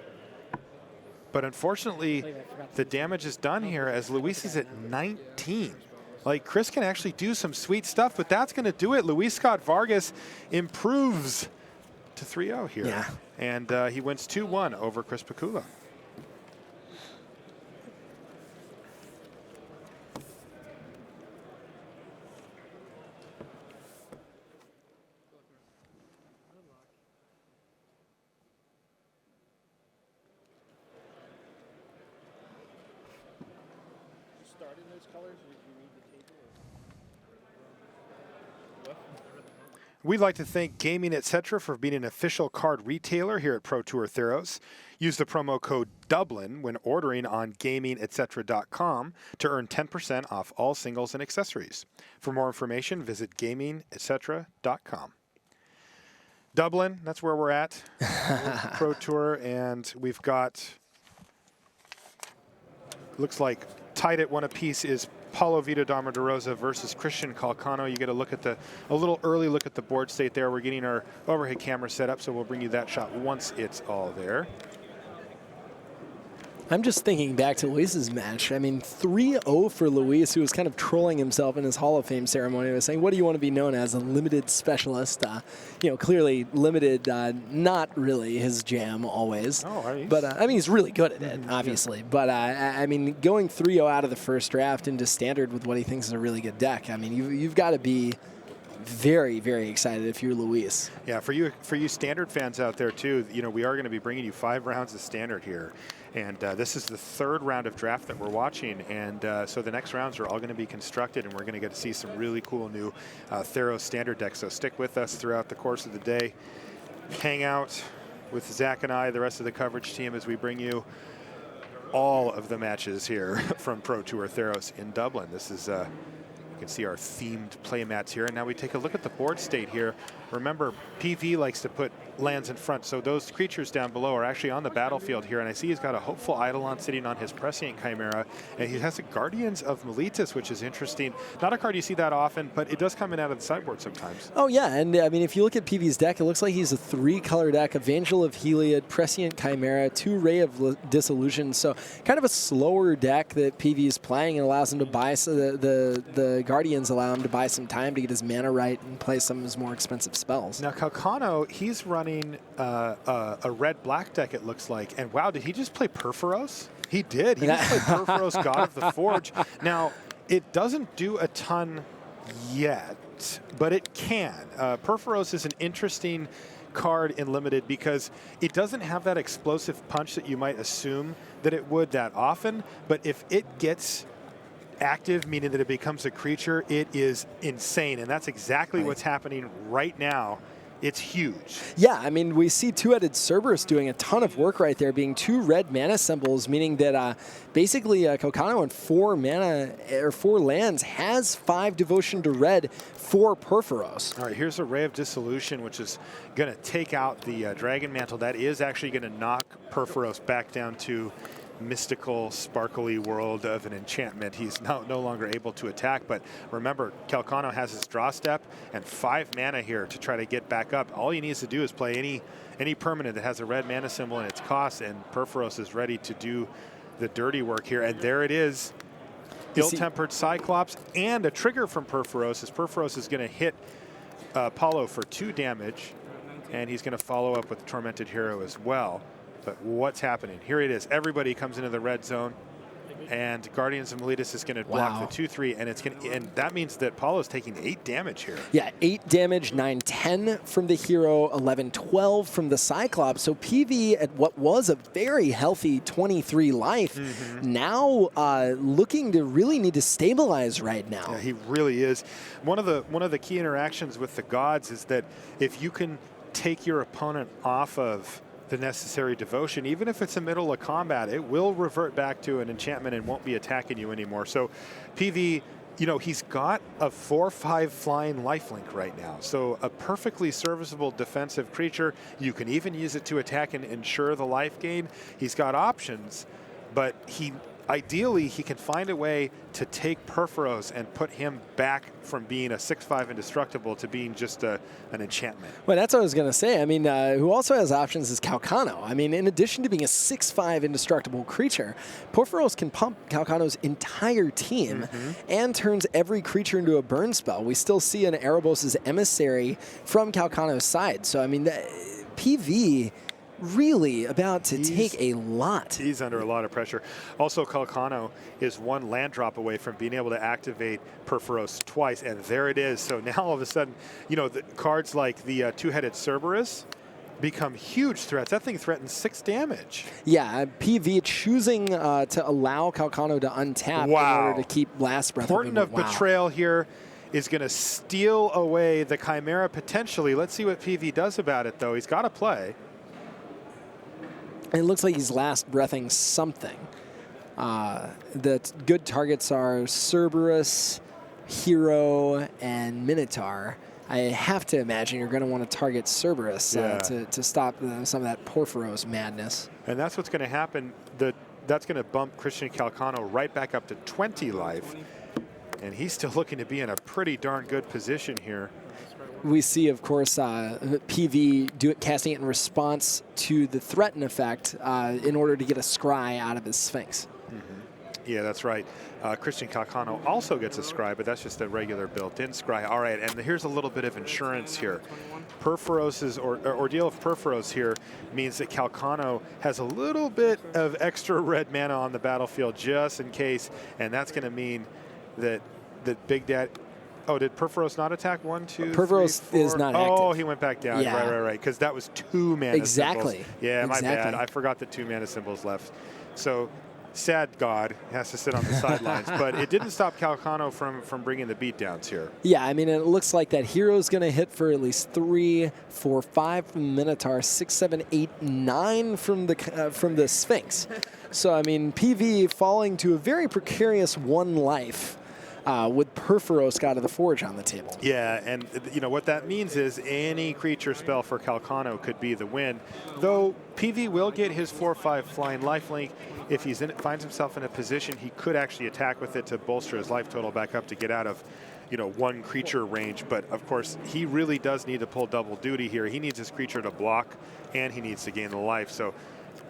But unfortunately, the damage is done here as Luis is at 19. Like, Chris can actually do some sweet stuff, but that's going to do it. Luis Scott-Vargas improves to 3-0 here. Yeah. And he wins 2-1 over Chris Pikula. We'd like to thank Gaming Etc. for being an official card retailer here at Pro Tour Theros. Use the promo code Dublin when ordering on gamingetc.com to earn 10% off all singles and accessories. For more information, visit gamingetc.com. Dublin, that's where we're at. Pro Tour, and we've got, looks like tied at 1 apiece is Paulo Vitor Dama de Rosa versus Christian Calcano. You get a little early look at the board state there. We're getting our overhead camera set up, so we'll bring you that shot once it's all there. I'm just thinking back to Luis's match. I mean, 3-0 for Luis, who was kind of trolling himself in his Hall of Fame ceremony. He was saying, what do you want to be known as? A limited specialist. Clearly limited, not really his jam always. Oh, but, I mean, he's really good at it, obviously. Yeah. But, I mean, going 3-0 out of the first draft into standard with what he thinks is a really good deck, I mean, you've got to be very, very excited if you're Luis. Yeah, for you standard fans out there, too, we are going to be bringing you 5 rounds of standard here. And this is the 3rd round of draft that we're watching. And so the next rounds are all going to be constructed, and we're going to get to see some really cool new Theros standard decks. So stick with us throughout the course of the day. Hang out with Zach and I, the rest of the coverage team, as we bring you all of the matches here from Pro Tour Theros in Dublin. This is, you can see our themed play mats here. And now we take a look at the board state here. Remember, PV likes to put lands in front, so those creatures down below are actually on the battlefield here. And I see he's got a Hopeful Eidolon sitting on his Prescient Chimera, and he has a Guardians of Miletus, which is interesting. Not a card you see that often, but it does come in out of the sideboard sometimes. Oh, yeah, and I mean, if you look at PV's deck, it looks like he's a 3-color deck: Evangel of Heliod, Prescient Chimera, 2 Ray of Dissolution. So kind of a slower deck that PV is playing, and allows him to buy, so the Guardians allow him to buy some time to get his mana right and play some of his more expensive spells. Now, Calcano, he's running a red-black deck, it looks like. And wow, did he just play Perforos? He did. He just played Perforos, God of the Forge. Now, it doesn't do a ton yet, but it can. Perforos is an interesting card in Limited because it doesn't have that explosive punch that you might assume that it would that often. But if it gets active, meaning that it becomes a creature, it is insane. And that's exactly what's happening right now. It's huge. Yeah, I mean, we see Two-Headed Cerberus doing a ton of work right there, being 2 red mana symbols, meaning that basically Calcano on 4 mana or 4 lands has 5 devotion to red for Perforos. All right, here's a Ray of Dissolution, which is going to take out the Dragon Mantle. That is actually going to knock Perforos back down to mystical, sparkly world of an enchantment. He's no longer able to attack, but remember, Calcano has his draw step and 5 mana here to try to get back up. All he needs to do is play any permanent that has a red mana symbol in its cost, and Perforos is ready to do the dirty work here. And there it is. Ill-Tempered Cyclops and a trigger from Perforos, as Perforos is going to hit Paulo for 2 damage, and he's going to follow up with Tormented Hero as well. But what's happening? Here it is. Everybody comes into the red zone, and Guardians of Miletus is going to block the 2/3, and that means that Paulo's taking 8 damage here. Yeah, 8 damage, 9-10 from the hero, 11-12 from the Cyclops. So PV at what was a very healthy 23 life, now looking to really need to stabilize right now. Yeah, he really is. One of the key interactions with the gods is that if you can take your opponent off of the necessary devotion, even if it's the middle of combat, it will revert back to an enchantment and won't be attacking you anymore. So PV, he's got a 4/5 flying lifelink right now. So a perfectly serviceable defensive creature. You can even use it to attack and ensure the life gain. He's got options, but ideally, he can find a way to take Perforos and put him back from being a 6/5 indestructible to being just an enchantment. Well, that's what I was going to say. I mean, who also has options is Calcano. I mean, in addition to being a 6/5 indestructible creature, Perforos can pump Calcano's entire team and turns every creature into a burn spell. We still see an Erebos' Emissary from Calcano's side. So, I mean, PV really about to take a lot. He's under a lot of pressure. Also, Calcano is 1 land drop away from being able to activate Perforos twice, and there it is. So now all of a sudden, the cards like the Two-Headed Cerberus become huge threats. That thing threatens 6 damage. Yeah, PV choosing to allow Calcano to untap in order to keep Last Breath Portent of Betrayal here is going to steal away the Chimera potentially. Let's see what PV does about it, though. He's got to play. It looks like he's last breathing something. The good targets are Cerberus, Hero, and Minotaur. I have to imagine you're going to want to target Cerberus to stop some of that Perforos madness. And that's what's going to happen. The that's going to bump Christian Calcano right back up to 20 life. And he's still looking to be in a pretty darn good position here. We see, of course, PV casting it in response to the threaten effect in order to get a scry out of his Sphinx. Yeah, that's right. Christian Calcano also gets a scry, but that's just a regular built-in scry. All right, and here's a little bit of insurance here. Perforos's Ordeal of Perforos here means that Calcano has a little bit of extra red mana on the battlefield just in case, and that's going to mean that Big Dad. Oh, did Perforos not attack? 1, 2, Perforos 3, 4? is not Oh, active. he went back down. Yeah. Right. Because that was 2 mana exactly. symbols. Yeah, my exactly. bad. I forgot the 2 mana symbols left. So, sad God has to sit on the sidelines. But it didn't stop Calcano from bringing the beatdowns here. Yeah, I mean, it looks like that hero's going to hit for at least 3, 4, 5 from the Minotaur, 6, 7, 8, 9 from the Sphinx. So, I mean, PV falling to a very precarious 1 life. With Perforos out of the Forge on the table. Yeah, and you know what that means is any creature spell for Calcano could be the win. Though PV will get his 4/5 flying lifelink. If he finds himself in a position, he could actually attack with it to bolster his life total back up to get out of, 1 creature range. But of course, he really does need to pull double duty here. He needs his creature to block, and he needs to gain the life. So.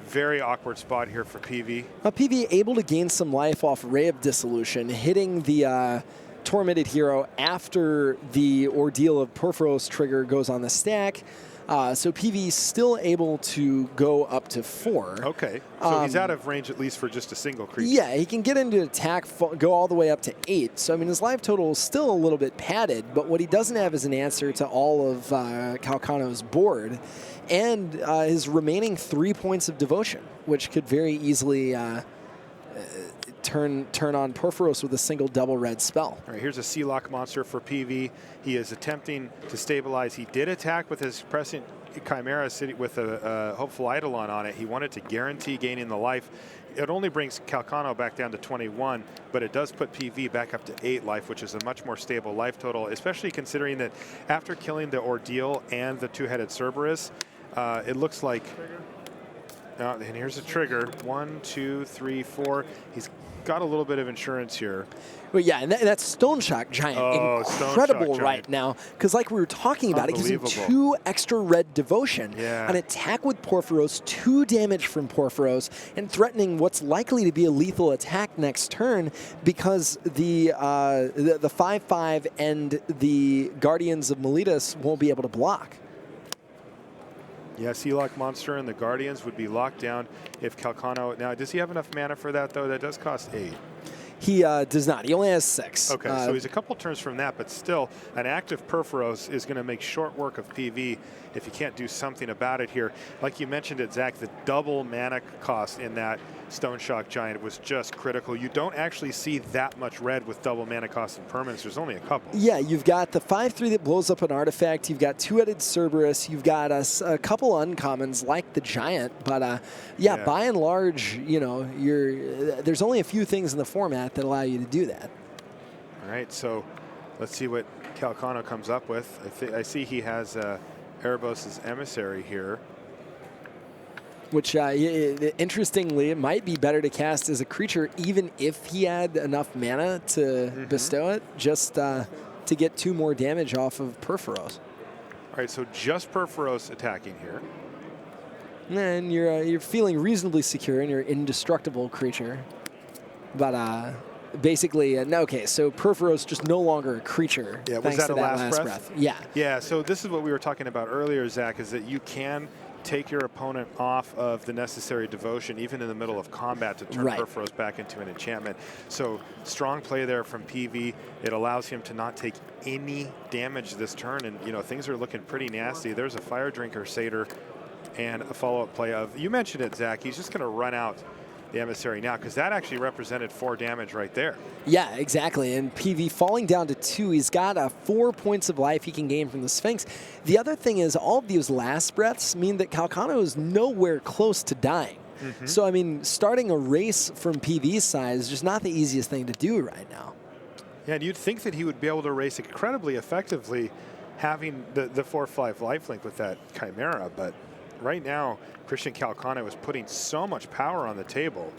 Very awkward spot here for PV. PV able to gain some life off Ray of Dissolution, hitting the Tormented Hero after the Ordeal of Perforos trigger goes on the stack. So PV still able to go up to 4. Okay, so he's out of range at least for just a single creature. Yeah, he can get into attack, go all the way up to 8. So, I mean, his life total is still a little bit padded, but what he doesn't have is an answer to all of Calcano's board and his remaining 3 points of devotion, which could very easily turn on Perforos with a single double red spell. All right, here's a Sealock monster for PV. He is attempting to stabilize. He did attack with his Prescient Chimera with a Hopeful Eidolon on it. He wanted to guarantee gaining the life. It only brings Calcano back down to 21, but it does put PV back up to 8 life, which is a much more stable life total, especially considering that after killing the Ordeal and the 2-headed Cerberus, it looks like, and here's a trigger, 1, 2, 3, 4. He's got a little bit of insurance here. Well, yeah, and that's Stone Shock Giant. Incredible right now. Because like we were talking about, it gives him 2 extra red devotion. Yeah. An attack with Porphyros, 2 damage from Porphyros, and threatening what's likely to be a lethal attack next turn because the 5/5 and the Guardians of Miletus won't be able to block. Yeah, Sealock monster and the Guardians would be locked down if Calcano. Now, does he have enough mana for that, though? That does cost 8. He does not. He only has 6. Okay, so he's a couple turns from that, but still, an active Perforos is going to make short work of PV if you can't do something about it here. Like you mentioned it, Zach, the double mana cost in that Stone Shock Giant was just critical. You don't actually see that much red with double mana cost and permanents. There's only a couple. Yeah, you've got the 5/3 that blows up an artifact. You've got 2-headed Cerberus. You've got a couple uncommons like the Giant. But yeah, by and large, there's only a few things in the format that allow you to do that. All right, so let's see what Calcano comes up with. I see he has Erebos' Emissary here. Which, interestingly, it might be better to cast as a creature even if he had enough mana to bestow it, just to get 2 more damage off of Perforos. All right, so just Perforos attacking here. And you're feeling reasonably secure in your indestructible creature. But basically, okay, so Perforos just no longer a creature. Yeah, was thanks that to a that last breath? Yeah. Yeah, so this is what we were talking about earlier, Zach, is that you can take your opponent off of the necessary devotion, even in the middle of combat, to turn Perforos back into an enchantment. So strong play there from PV. It allows him to not take any damage this turn, and things are looking pretty nasty. There's a Fire Drinker Satyr and a follow-up play of, you mentioned it, Zach, he's just going to run out the Emissary now, because that actually represented 4 damage right there. Yeah, exactly. And PV falling down to 2. He's got 4 points of life he can gain from the Sphinx. The other thing is all of these last breaths mean that Calcano is nowhere close to dying. So, I mean, starting a race from PV's side is just not the easiest thing to do right now. Yeah, and you'd think that he would be able to race incredibly effectively having the 4/5 lifelink with that Chimera, but right now, Christian Calcano is putting so much power on the table.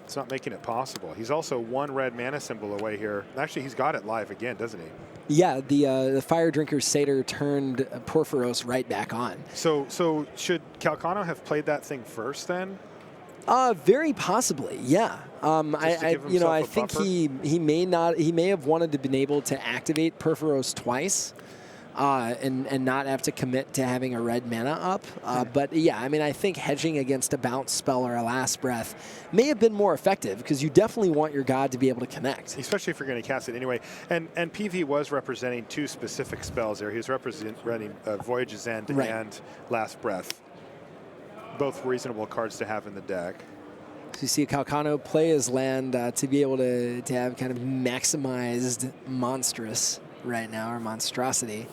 It's not making it possible. He's also one red mana symbol away here. Actually, he's got it live again, doesn't he? Yeah, the Fire Drinker Satyr turned Porphyros right back on. So should Calcano have played that thing first then? Very possibly, yeah. I think he may have wanted to been able to activate Porphyros twice. And not have to commit to having a red mana up. But yeah, I mean, I think hedging against a bounce spell or a last breath may have been more effective because you definitely want your god to be able to connect. Especially if you're going to cast it anyway. And PV was representing two specific spells there. He was representing Voyage's End and Last Breath. Both reasonable cards to have in the deck. So you see Calcano play his land to be able to have kind of maximized monstrous right now, or monstrosity.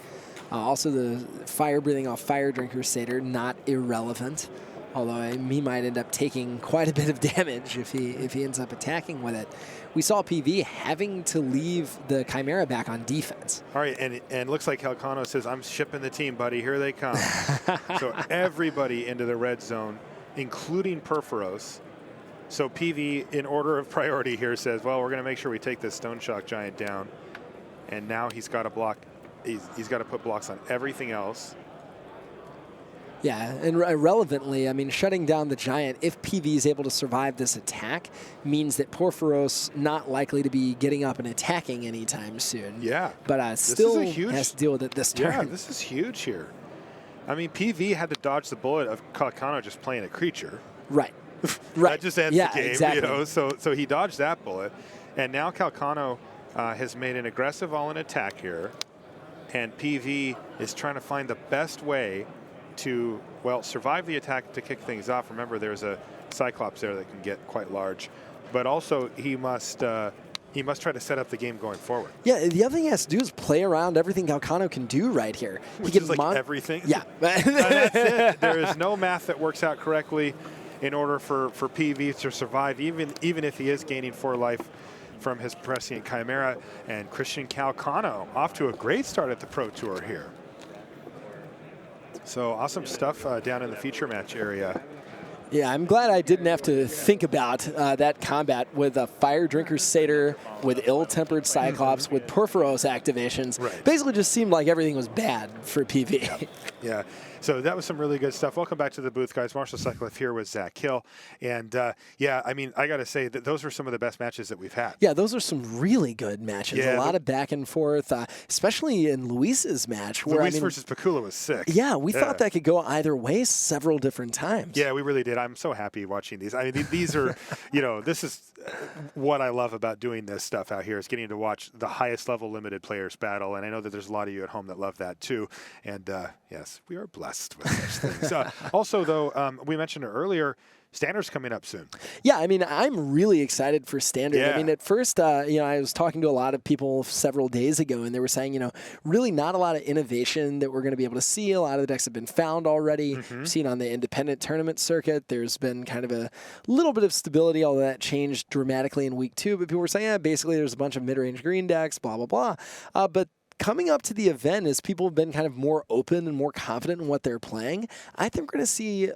Also, the fire breathing off Fire Drinker Satyr, not irrelevant. Although he might end up taking quite a bit of damage if he ends up attacking with it. We saw PV having to leave the Chimera back on defense. All right, and it looks like Calcano says, I'm shipping the team, buddy. Here they come. So everybody into the red zone, including Porphyros. So PV, in order of priority here, says, well, we're going to make sure we take this Stone Shock Giant down. And now he's got to block. He's got to put blocks on everything else. Yeah, and relevantly, I mean, shutting down the Giant, if PV is able to survive this attack, means that Porphyros not likely to be getting up and attacking anytime soon. Yeah. But still has to deal with it this turn. Yeah, this is huge here. I mean, PV had to dodge the bullet of Calcano just playing a creature. Right. That just ends the game, exactly. You know. So he dodged that bullet. And now Calcano has made an aggressive all-in attack here, and PV is trying to find the best way to, well, survive the attack to kick things off. Remember, there's a Cyclops there that can get quite large, but also he must try to set up the game going forward. Yeah, the other thing he has to do is play around everything Calcano can do right here. Which is like everything. Yeah. That's it. There is no math that works out correctly in order for PV to survive, even if he is gaining 4 life from his Prescient Chimera. And Christian Calcano off to a great start at the Pro Tour here. So awesome stuff down in the feature match area. Yeah, I'm glad I didn't have to think about that combat with a Fire Drinker Satyr, with Ill-Tempered Cyclops, with Porphyros activations. Right. Basically just seemed like everything was bad for PV. Yep. Yeah. So that was some really good stuff. Welcome back to the booth, guys. Marshall Sutcliffe here with Zach Hill. And, yeah, I mean, I got to say that those were some of the best matches that we've had. Yeah, those are some really good matches. Yeah, a lot of back and forth, especially in Luis's match. Where, Luis versus Pikula was sick. Yeah, we thought that could go either way several different times. Yeah, we really did. I'm so happy watching these. I mean, these are, you know, this is what I love about doing this stuff out here, is getting to watch the highest level limited players battle. And I know that there's a lot of you at home that love that too. And yes, we are blessed with such things. Also, though, we mentioned it earlier, Standard's coming up soon. Yeah, I mean, I'm really excited for Standard. Yeah. I mean, at first, you know, I was talking to a lot of people several days ago, and they were saying, you know, really not a lot of innovation that we're going to be able to see. A lot of the decks have been found already. We've seen on the independent tournament circuit, there's been kind of a little bit of stability, although that changed dramatically in week 2. But people were saying, yeah, basically there's a bunch of mid-range green decks, blah, blah, blah. But coming up to the event, as people have been kind of more open and more confident in what they're playing, I think we're going to see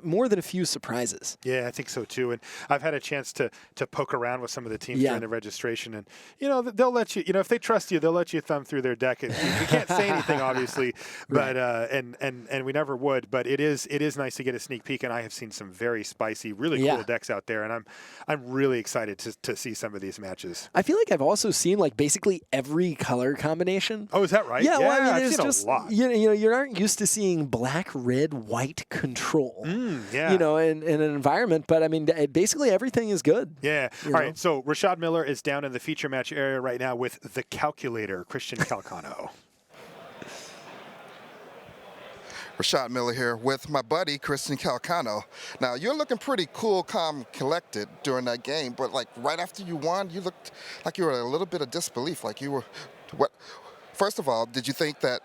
more than a few surprises. Yeah, I think so too. And I've had a chance to poke around with some of the teams during the registration, and you know, they'll let you. You know, if they trust you, they'll let you thumb through their deck. You can't say anything, obviously, but and we never would. But it is nice to get a sneak peek, and I have seen some very spicy, really cool decks out there, and I'm really excited to see some of these matches. I feel like I've also seen like basically every color combination. Oh, is that right? Yeah, well, I mean, I've there's seen just a lot. you know, you aren't used to seeing black, red, white control. Yeah. You know, in an environment, but I mean, basically everything is good. Yeah. All right. So Rashad Miller is down in the feature match area right now with the calculator, Christian Calcano. Rashad Miller here with my buddy, Christian Calcano. Now, you're looking pretty cool, calm, collected during that game, but like right after you won, you looked like you were a little bit of disbelief. Like you were, what? First of all, did you think that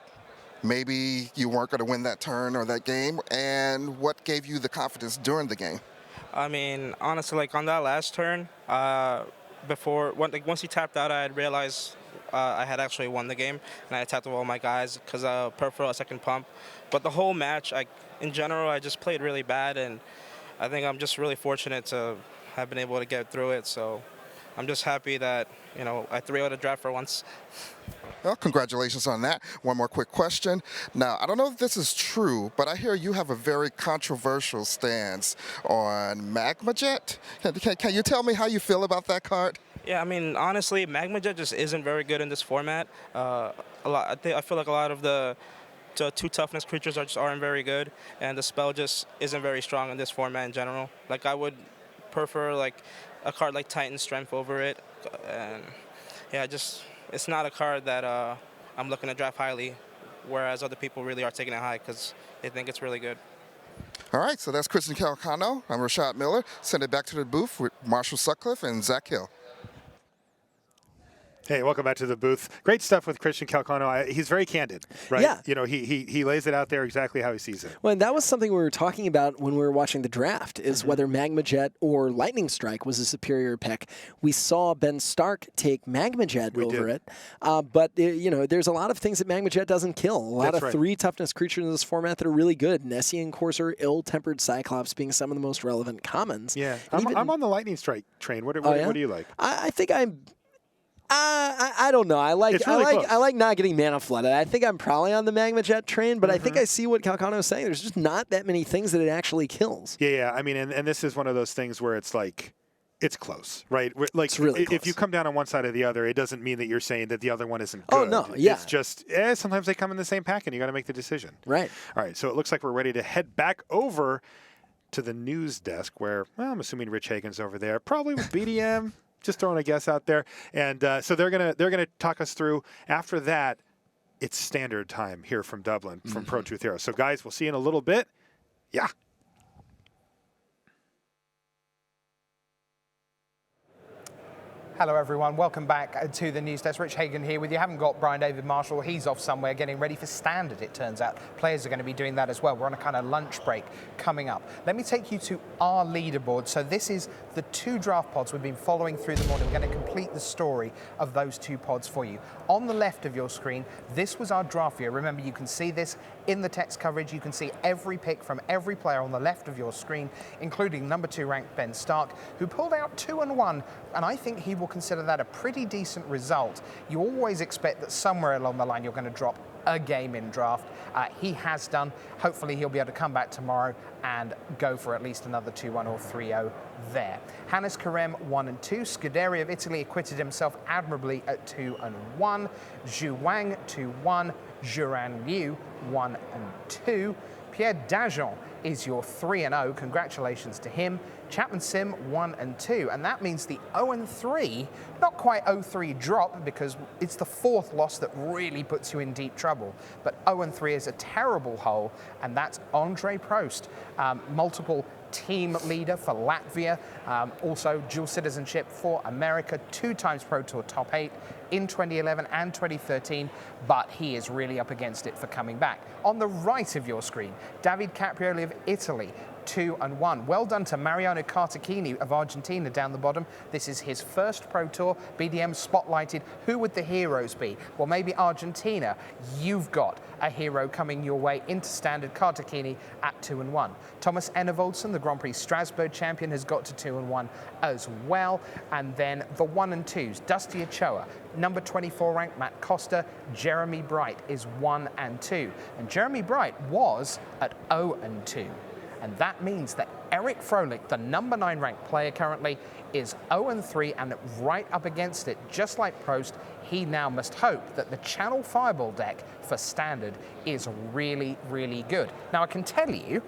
maybe you weren't going to win that turn or that game? And what gave you the confidence during the game? I mean, honestly, like on that last turn, once he tapped out, I had realized I had actually won the game, and I attacked with all my guys because Porphyro a second pump. But the whole match, in general, I just played really bad, and I think I'm just really fortunate to have been able to get through it. So I'm just happy that, you know, I 3-0'd a draft for once. Well, congratulations on that. One more quick question. Now, I don't know if this is true, but I hear you have a very controversial stance on Magma Jet. Can you tell me how you feel about that card? Yeah, I mean, honestly, Magma Jet just isn't very good in this format. I feel like a lot of the 2 toughness creatures aren't very good, and the spell just isn't very strong in this format in general. Like, I would prefer like a card like Titan Strength over it, and yeah, it's not a card that I'm looking to draft highly, whereas other people really are taking it high because they think it's really good. All right, so that's Christian Calcano. I'm Rashad Miller. Send it back to the booth with Marshall Sutcliffe and Zach Hill. Hey, welcome back to the booth. Great stuff with Christian Calcano. He's very candid, right? Yeah. You know, he lays it out there exactly how he sees it. Well, and that was something we were talking about when we were watching the draft, is whether Magma Jet or Lightning Strike was a superior pick. We saw Ben Stark take Magma Jet over it. But, you know, there's a lot of things that Magma Jet doesn't kill. A lot of 3 toughness creatures in this format that are really good. Nessian Courser, Ill-Tempered Cyclops being some of the most relevant commons. Yeah. I'm on the Lightning Strike train. What do you like? I think I don't know. I like not getting mana flooded. I think I'm probably on the Magma Jet train, but I think I see what Calcano is saying. There's just not that many things that it actually kills. Yeah. I mean, and this is one of those things where it's like, it's close, right? Like, it's really close. If you come down on one side or the other, it doesn't mean that you're saying that the other one isn't good. Oh, no, yeah. It's just, sometimes they come in the same pack, and you got to make the decision. Right. All right, so it looks like we're ready to head back over to the news desk where, well, I'm assuming Rich Hagen's over there, probably with BDM. Just throwing a guess out there, and so they're gonna talk us through. After that, it's standard time here from Dublin from Pro Tour Theros. So guys, we'll see you in a little bit. Yeah. Hello everyone, welcome back to the news desk. Rich Hagen here with you. Haven't got Brian David Marshall, he's off somewhere getting ready for standard, it turns out. Players are going to be doing that as well. We're on a kind of lunch break coming up. Let me take you to our leaderboard. So this is the 2 draft pods we've been following through the morning. We're going to complete the story of those 2 pods for you. On the left of your screen, this was our draft view. Remember, you can see this in the text coverage. You can see every pick from every player on the left of your screen, including number 2 ranked Ben Stark, who pulled out 2-1, and I think he will consider that a pretty decent result. You always expect that somewhere along the line you're going to drop a game in draft. He has done. Hopefully he'll be able to come back tomorrow and go for at least another 2-1 or 3-0 there. Hannes Karem 1-2. Scuderi of Italy acquitted himself admirably at 2-1. Zhu Wang 2-1. Juran Liu 1-2. Pierre Dajon is your 3-0. Congratulations to him. Chapman Sim 1-2, and that means the 0-3, not quite 0-3 drop because it's the 4th loss that really puts you in deep trouble. But 0-3 is a terrible hole, and that's Andre Prost, multiple team leader for Latvia, also dual citizenship for America, 2 times Pro Tour top 8 in 2011 and 2013, but he is really up against it for coming back. On the right of your screen, David Caprioli of Italy, 2-1. Well done to Mariano Cartacchini of Argentina down the bottom. This is his first Pro Tour. BDM spotlighted. Who would the heroes be? Well, maybe Argentina. You've got a hero coming your way into standard. Cartacchini at 2-1. Thomas Enevoldsen, the Grand Prix Strasbourg champion, has got to 2-1 as well. And then the 1-2s, Dusty Ochoa, number 24 ranked Matt Costa, Jeremy Bright is 1-2. And Jeremy Bright was at 0-2. And that means that Eric Froelich, the number 9 ranked player currently, is 0-3 and right up against it. Just like Prost, he now must hope that the Channel Fireball deck for standard is really, really good. Now, I can tell you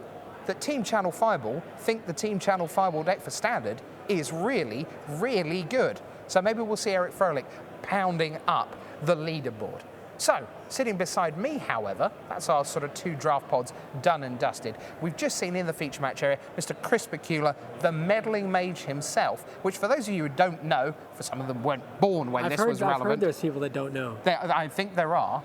that Team Channel Fireball think the Team Channel Fireball deck for standard is really, really good. So maybe we'll see Eric Froelich pounding up the leaderboard. So, sitting beside me, however, that's our sort of 2 draft pods done and dusted. We've just seen in the feature match area Mr. Chris Pikula, the meddling mage himself, which for those of you who don't know, for some of them weren't born when this was relevant. I've heard there's people that don't know. I think there are.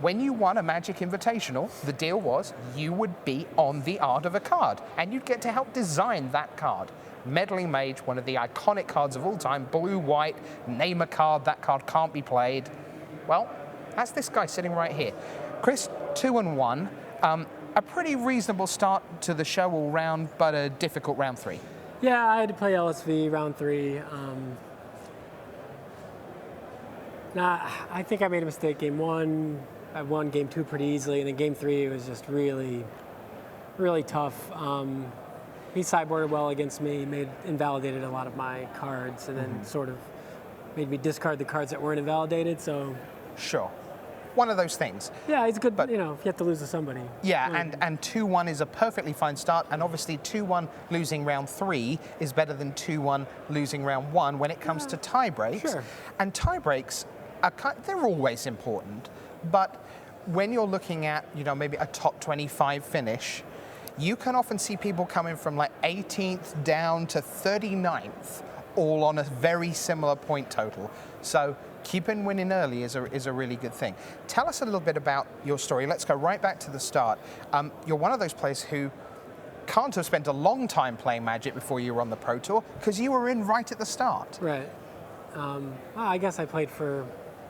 When you won a Magic Invitational, the deal was you would be on the art of a card, and you'd get to help design that card. Meddling Mage, one of the iconic cards of all time, blue-white, name a card, that card can't be played. Well, that's this guy sitting right here. Chris, 2-1. A pretty reasonable start to the show all round, but a difficult round 3. Yeah, I had to play LSV round 3. I think I made a mistake game 1. I won game 2 pretty easily, and then game 3 it was just really, really tough. He sideboarded well against me, invalidated a lot of my cards, and then sort of made me discard the cards that weren't invalidated. So Sure. One of those things. yeah, it's good, but if you have to lose to somebody. Yeah, and 2-1 is a perfectly fine start, and obviously 2-1 losing round 3 is better than 2-1 losing round 1 when it comes to tie breaks. Sure. And tie breaks, they're always important, but when you're looking at, maybe a top 25 finish, you can often see people coming from like 18th down to 39th, all on a very similar point total. So keeping winning early is a really good thing. Tell us a little bit about your story. Let's go right back to the start. You're one of those players who can't have spent a long time playing Magic before you were on the Pro Tour, because you were in right at the start. Right. I guess I played for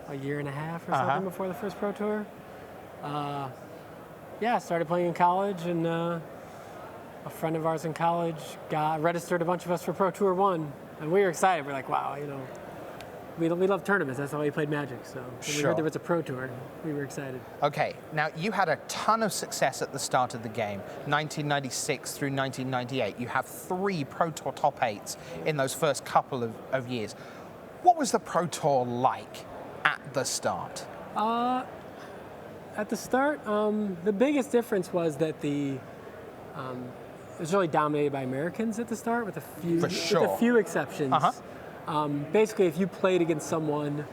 a year and a half or something before the first Pro Tour. I started playing in college, and a friend of ours in college registered a bunch of us for Pro Tour 1, and we were excited. We're like, wow, we love tournaments. That's how we played Magic. So when we heard there was a Pro Tour, we were excited. Okay, now you had a ton of success at the start of the game, 1996 through 1998. You have 3 Pro Tour top 8s in those first couple of years. What was the Pro Tour like at the start? At the start, the biggest difference was that it was really dominated by Americans at the start, with a few exceptions. Basically, if you played against someone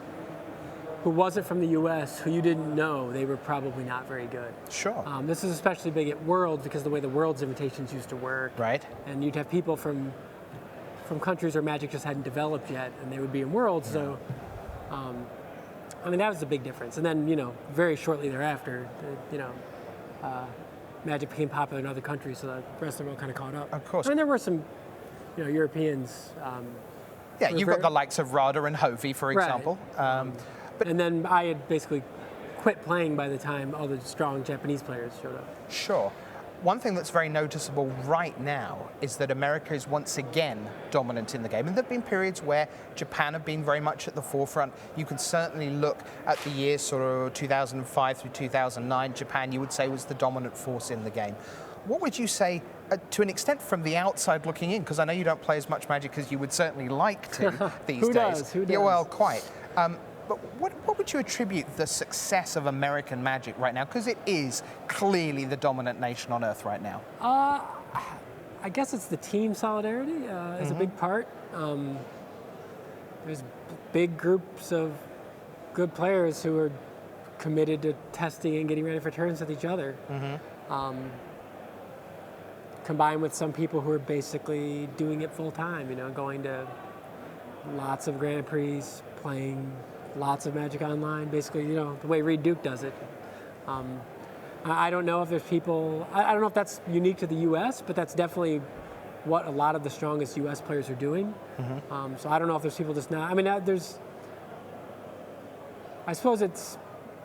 who wasn't from the U.S., who you didn't know, they were probably not very good. Sure. This is especially big at Worlds, because of the way the Worlds invitations used to work. Right. And you'd have people from countries where Magic just hadn't developed yet, and they would be in Worlds. So, that was the big difference. And then, very shortly thereafter, Magic became popular in other countries, so the rest of the world kind of caught up. Of course. And there were some, Europeans. You've got the likes of Rada and Hovey, for example. And then I had basically quit playing by the time all the strong Japanese players showed up. Sure. One thing that's very noticeable right now is that America is once again dominant in the game. And there have been periods where Japan have been very much at the forefront. You can certainly look at the years sort of 2005 through 2009. Japan, you would say, was the dominant force in the game. What would you say, to an extent from the outside looking in, because I know you don't play as much Magic as you would certainly like to these Who days. does? Who does? Yeah, well, quite. But what would you attribute the success of American Magic right now? Because it is clearly the dominant nation on Earth right now. I guess it's the team solidarity is a big part. There's big groups of good players who are committed to testing and getting ready for tournaments with each other. Combined with some people who are basically doing it full time, going to lots of Grand Prix, playing lots of Magic Online, basically, the way Reed Duke does it. I don't know if there's people, I don't know if that's unique to the U.S., but that's definitely what a lot of the strongest U.S. players are doing. So I don't know if there's people just not,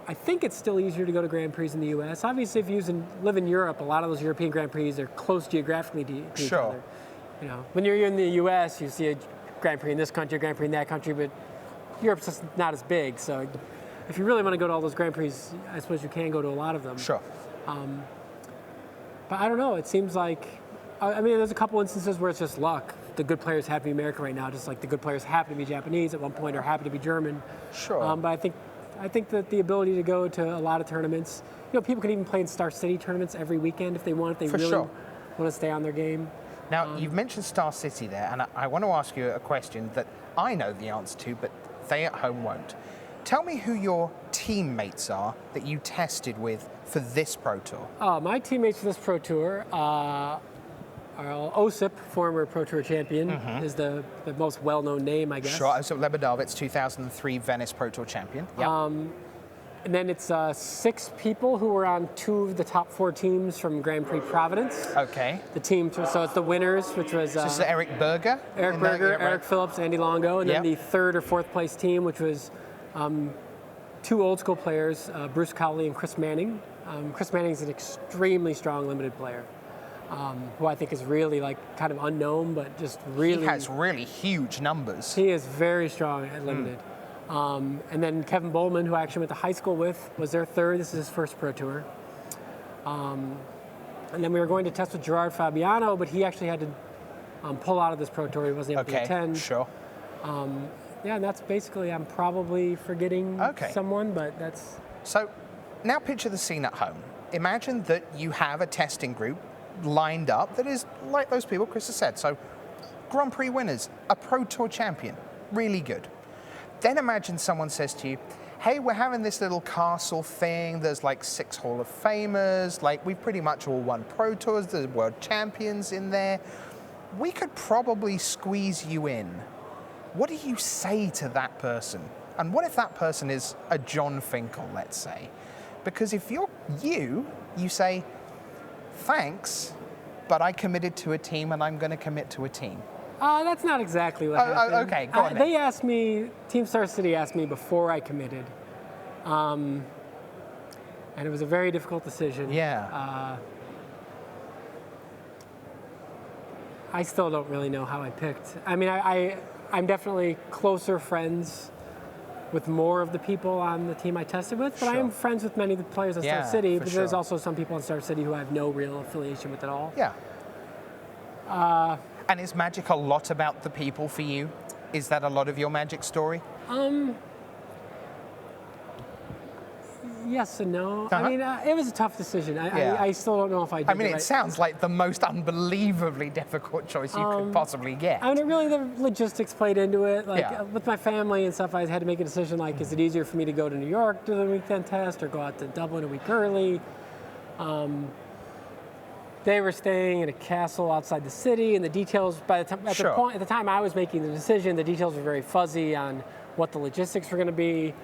I think it's still easier to go to Grand Prix in the U.S. Obviously, if you live in Europe, a lot of those European Grand Prix are close geographically to each other. When you're in the U.S., you see a Grand Prix in this country, a Grand Prix in that country, but Europe's just not as big. So if you really want to go to all those Grand Prix, I suppose you can go to a lot of them. Sure. But I don't know. It seems like, there's a couple instances where it's just luck. The good players happen to be American right now, just like the good players happen to be Japanese at one point or happen to be German. Sure. But I think that the ability to go to a lot of tournaments, people can even play in Star City tournaments every weekend if they want, if they really want to stay on their game. Now, you've mentioned Star City there, and I want to ask you a question that I know the answer to, but they at home won't. Tell me who your teammates are that you tested with for this Pro Tour. My teammates for this Pro Tour are Osip, former Pro Tour champion, is the most well-known name, I guess. Sure, Osip Lebedovitz, 2003 Venice Pro Tour champion. Yep. And then it's 6 people who were on 2 of the top 4 teams from Grand Prix Providence. Okay. The team, so it's the winners, which was... So this is Eric Berger? Eric Phillips, Andy Longo, and then the 3rd or 4th place team, which was 2 old school players, Bruce Cowley and Chris Manning. Chris Manning is an extremely strong limited player. who I think is really like kind of unknown, but just really. He has really huge numbers. He is very strong at limited. And then Kevin Bowman, who I actually went to high school with, was their third. This is his first Pro Tour. And then we were going to test with Gerard Fabiano, but he actually had to pull out of this Pro Tour. He wasn't able to attend. Sure. Yeah, and that's basically, I'm probably forgetting someone, but that's... So now picture the scene at home. Imagine that you have a testing group lined up that is like those people Chris has said. So Grand Prix winners, a Pro Tour champion, really good. Then imagine someone says to you, hey, we're having this little castle thing. There's like 6 Hall of Famers. Like, we've pretty much all won Pro Tours. There's world champions in there. We could probably squeeze you in. What do you say to that person? And what if that person is a John Finkel, let's say? Because if you're you say, thanks, but I committed to a team and I'm going to commit to a team. That's not exactly what happened. Okay, go on. They asked me, Team Star City asked me before I committed. And it was a very difficult decision. Yeah. I still don't really know how I picked. I mean, I'm definitely closer friends with more of the people on the team I tested with, but I am friends with many of the players at Star City, but there's also some people in Star City who I have no real affiliation with at all. Yeah. And is Magic a lot about the people for you? Is that a lot of your Magic story? Yes and no. I mean, it was a tough decision. I still don't know if I did. I mean, it sounds like the most unbelievably difficult choice you could possibly get. I mean, really, the logistics played into it. Like, with my family and stuff, I had to make a decision, like, is it easier for me to go to New York to the weekend test or go out to Dublin a week early? They were staying in a castle outside the city, and the details, at the time I was making the decision, the details were very fuzzy on what the logistics were going to be.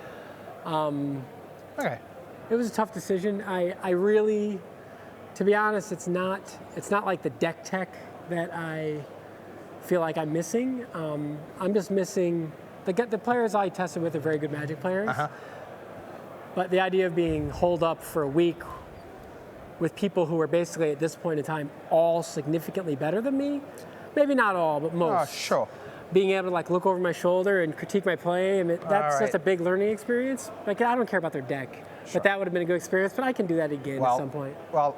It was a tough decision. I really, to be honest, it's not like the deck tech that I feel like I'm missing. I'm just missing the players I tested with are very good Magic players. But the idea of being holed up for a week with people who are basically at this point in time all significantly better than me, maybe not all, but most. Being able to like look over my shoulder and critique my play, and that's just a big learning experience. Like, I don't care about their deck, but that would have been a good experience. But I can do that again at some point. Well,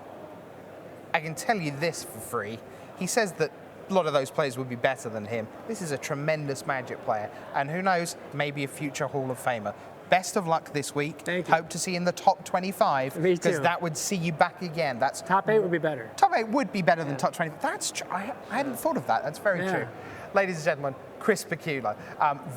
I can tell you this for free. He says that a lot of those players would be better than him. This is a tremendous Magic player, and who knows, maybe a future Hall of Famer. Best of luck this week. Thank you. Hope to see you in the top 25. Me too. Because that would see you back again. That's top 8 would be better. Top 8 would be better than top 20. That's true. I hadn't thought of that. That's very true. Ladies and gentlemen, Chris Pikula,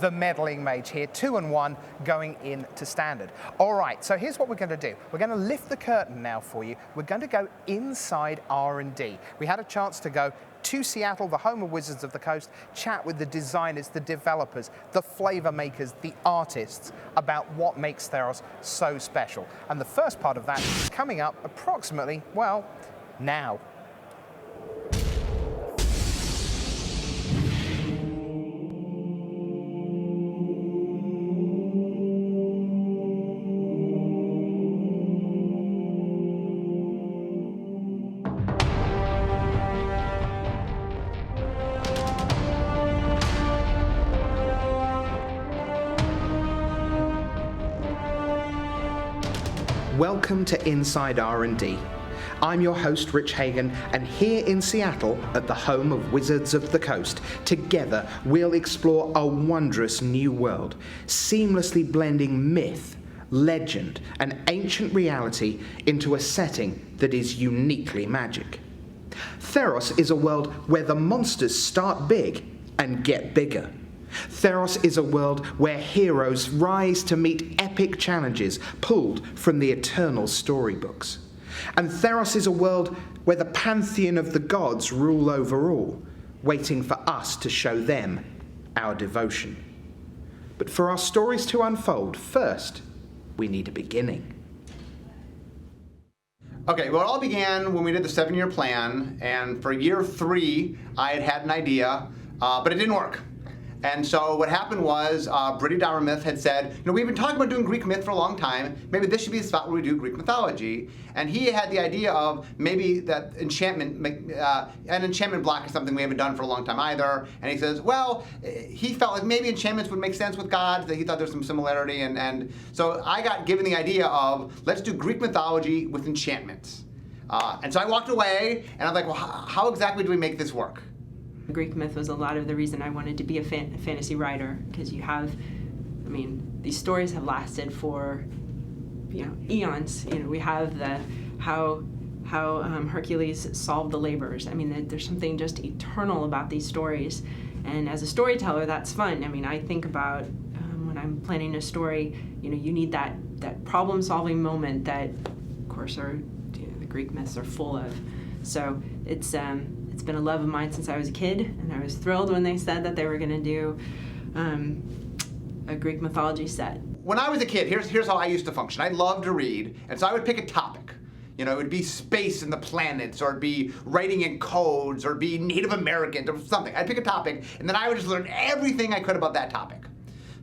the meddling mage here, 2-1 going into standard. All right, so here's what we're going to do. We're going to lift the curtain now for you. We're going to go inside R&D. We had a chance to go to Seattle, the home of Wizards of the Coast, chat with the designers, the developers, the flavor makers, the artists about what makes Theros so special. And the first part of that is coming up approximately, well, now. Welcome to Inside R&D. I'm your host, Rich Hagan, and here in Seattle, at the home of Wizards of the Coast, together we'll explore a wondrous new world, seamlessly blending myth, legend, and ancient reality into a setting that is uniquely magic. Theros is a world where the monsters start big and get bigger. Theros is a world where heroes rise to meet epic challenges pulled from the eternal storybooks. And Theros is a world where the pantheon of the gods rule over all, waiting for us to show them our devotion. But for our stories to unfold, first, we need a beginning. Okay, well, it all began when we did the 7-year plan, and for year 3, I had an idea, but it didn't work. And so what happened was Brittany Myth had said, we've been talking about doing Greek myth for a long time. Maybe this should be the spot where we do Greek mythology. And he had the idea of maybe that enchantment, an enchantment block is something we haven't done for a long time either. And he says, well, he felt like maybe enchantments would make sense with gods, that he thought there's some similarity. And so I got given the idea of, let's do Greek mythology with enchantments. And so I walked away, and I was like, well, how exactly do we make this work? Greek myth was a lot of the reason I wanted to be a fantasy writer, because you have, these stories have lasted for, eons. We have how Hercules solved the labors. There's something just eternal about these stories, and as a storyteller, that's fun. I think about when I'm planning a story, you need that problem-solving moment that, of course, the Greek myths are full of. So it's been a love of mine since I was a kid, and I was thrilled when they said that they were going to do a Greek mythology set. When I was a kid, here's how I used to function. I loved to read, and so I would pick a topic. It would be space and the planets, or it'd be writing in codes, or it'd be Native Americans, or something. I'd pick a topic, and then I would just learn everything I could about that topic.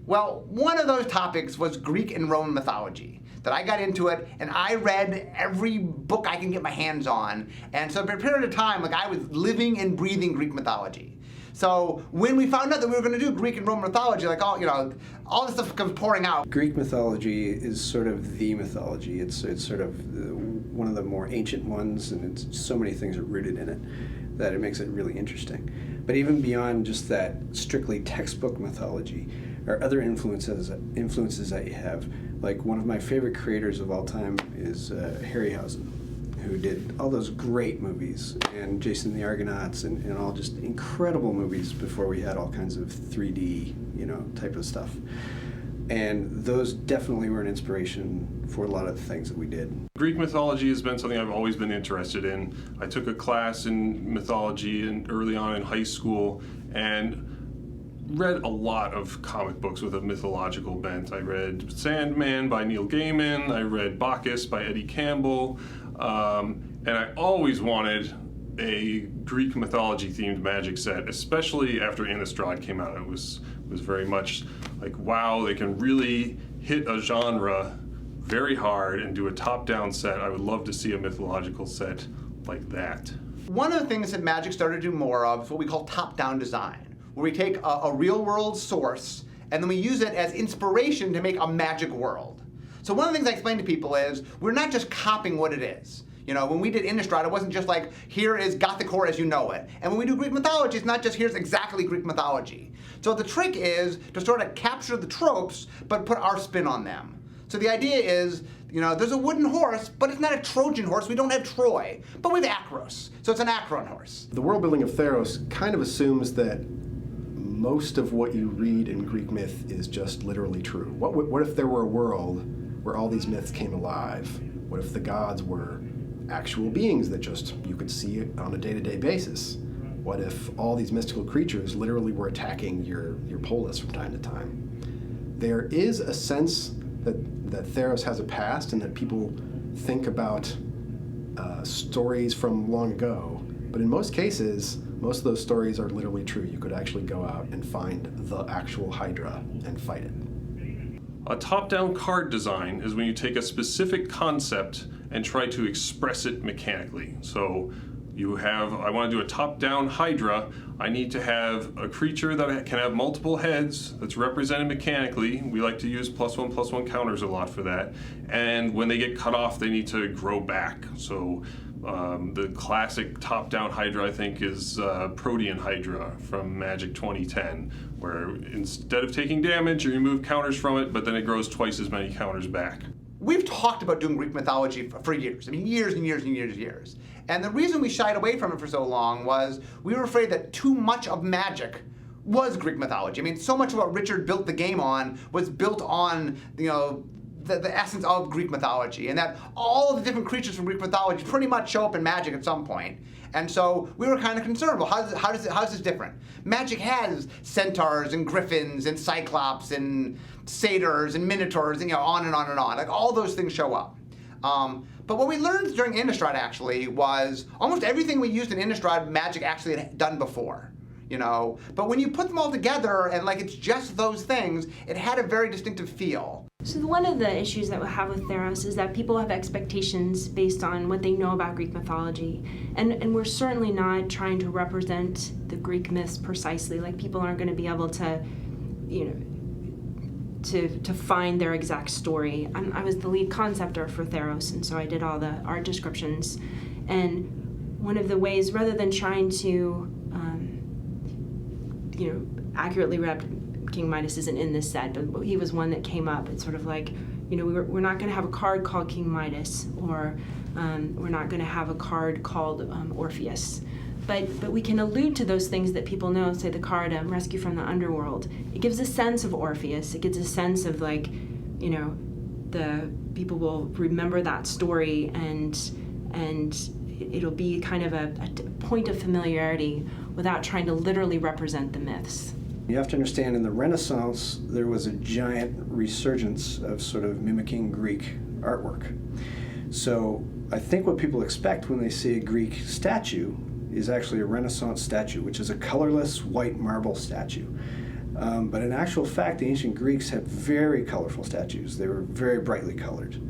Well, one of those topics was Greek and Roman mythology. That I got into it, and I read every book I can get my hands on. And so for a period of time, I was living and breathing Greek mythology. So when we found out that we were going to do Greek and Roman mythology, all this stuff comes pouring out. Greek mythology is sort of the mythology. It's sort of one of the more ancient ones, and it's so many things are rooted in it that it makes it really interesting. But even beyond just that strictly textbook mythology, are other influences that you have. Like, one of my favorite creators of all time is Harryhausen, who did all those great movies, and Jason and the Argonauts, and all just incredible movies before we had all kinds of 3D, type of stuff. And those definitely were an inspiration for a lot of the things that we did. Greek mythology has been something I've always been interested in. I took a class in mythology early on in high school, and read a lot of comic books with a mythological bent. I read Sandman by Neil Gaiman, I read Bacchus by Eddie Campbell, and I always wanted a Greek mythology themed Magic set, especially after Innistrad came out. It was very much like, wow, they can really hit a genre very hard and do a top-down set. I would love to see a mythological set like that. One of the things that Magic started to do more of is what we call top-down design, where we take a real-world source and then we use it as inspiration to make a magic world. So one of the things I explain to people is, we're not just copying what it is. When we did Innistrad, it wasn't just like, here is Gothic horror as you know it. And when we do Greek mythology, it's not just here's exactly Greek mythology. So the trick is to sort of capture the tropes, but put our spin on them. So the idea is, there's a wooden horse, but it's not a Trojan horse. We don't have Troy, but we have Akros. So it's an Akron horse. The world building of Theros kind of assumes that most of what you read in Greek myth is just literally true. What if there were a world where all these myths came alive? What if the gods were actual beings that just you could see on a day-to-day basis? What if all these mystical creatures literally were attacking your polis from time to time? There is a sense that Theros has a past, and that people think about stories from long ago. But in most cases, most of those stories are literally true. You could actually go out and find the actual Hydra and fight it. A top-down card design is when you take a specific concept and try to express it mechanically. So I want to do a top-down Hydra. I need to have a creature that can have multiple heads that's represented mechanically. We like to use +1/+1 counters a lot for that. And when they get cut off, they need to grow back. So the classic top-down Hydra, I think, is Protean Hydra from Magic 2010, where instead of taking damage, you remove counters from it, but then it grows twice as many counters back. We've talked about doing Greek mythology for years. Years and years and years and years. And the reason we shied away from it for so long was we were afraid that too much of Magic was Greek mythology. So much of what Richard built the game on was built on, the essence of Greek mythology, and that all of the different creatures from Greek mythology pretty much show up in Magic at some point. And so we were kind of concerned, well, how is this different? Magic has centaurs and griffins and cyclops and satyrs and minotaurs and on and on and on. Like, all those things show up. But what we learned during Innistrad actually was almost everything we used in Innistrad, Magic actually had done before. you know. But when you put them all together and like it's just those things, it had a very distinctive feel. So one of the issues that we have with Theros is that people have expectations based on what they know about Greek mythology. And we're certainly not trying to represent the Greek myths precisely. Like, people aren't going to be able to, you know, to find their exact story. I was the lead conceptor for Theros, and so I did all the art descriptions. And one of the ways, rather than trying to, you know, accurately rep King Midas isn't in this set, but he was one that came up. It's sort of like, you know, we're not going to have a card called King Midas, or we're not going to have a card called Orpheus. But we can allude to those things that people know, say the card Rescue from the Underworld. It gives a sense of Orpheus. It gives a sense of, like, you know, the people will remember that story, and it'll be kind of a point of familiarity without trying to literally represent the myths. You have to understand, in the Renaissance, there was a giant resurgence of sort of mimicking Greek artwork. So I think what people expect when they see a Greek statue is actually a Renaissance statue, which is a colorless white marble statue. But in actual fact, the ancient Greeks had very colorful statues. They were very brightly colored.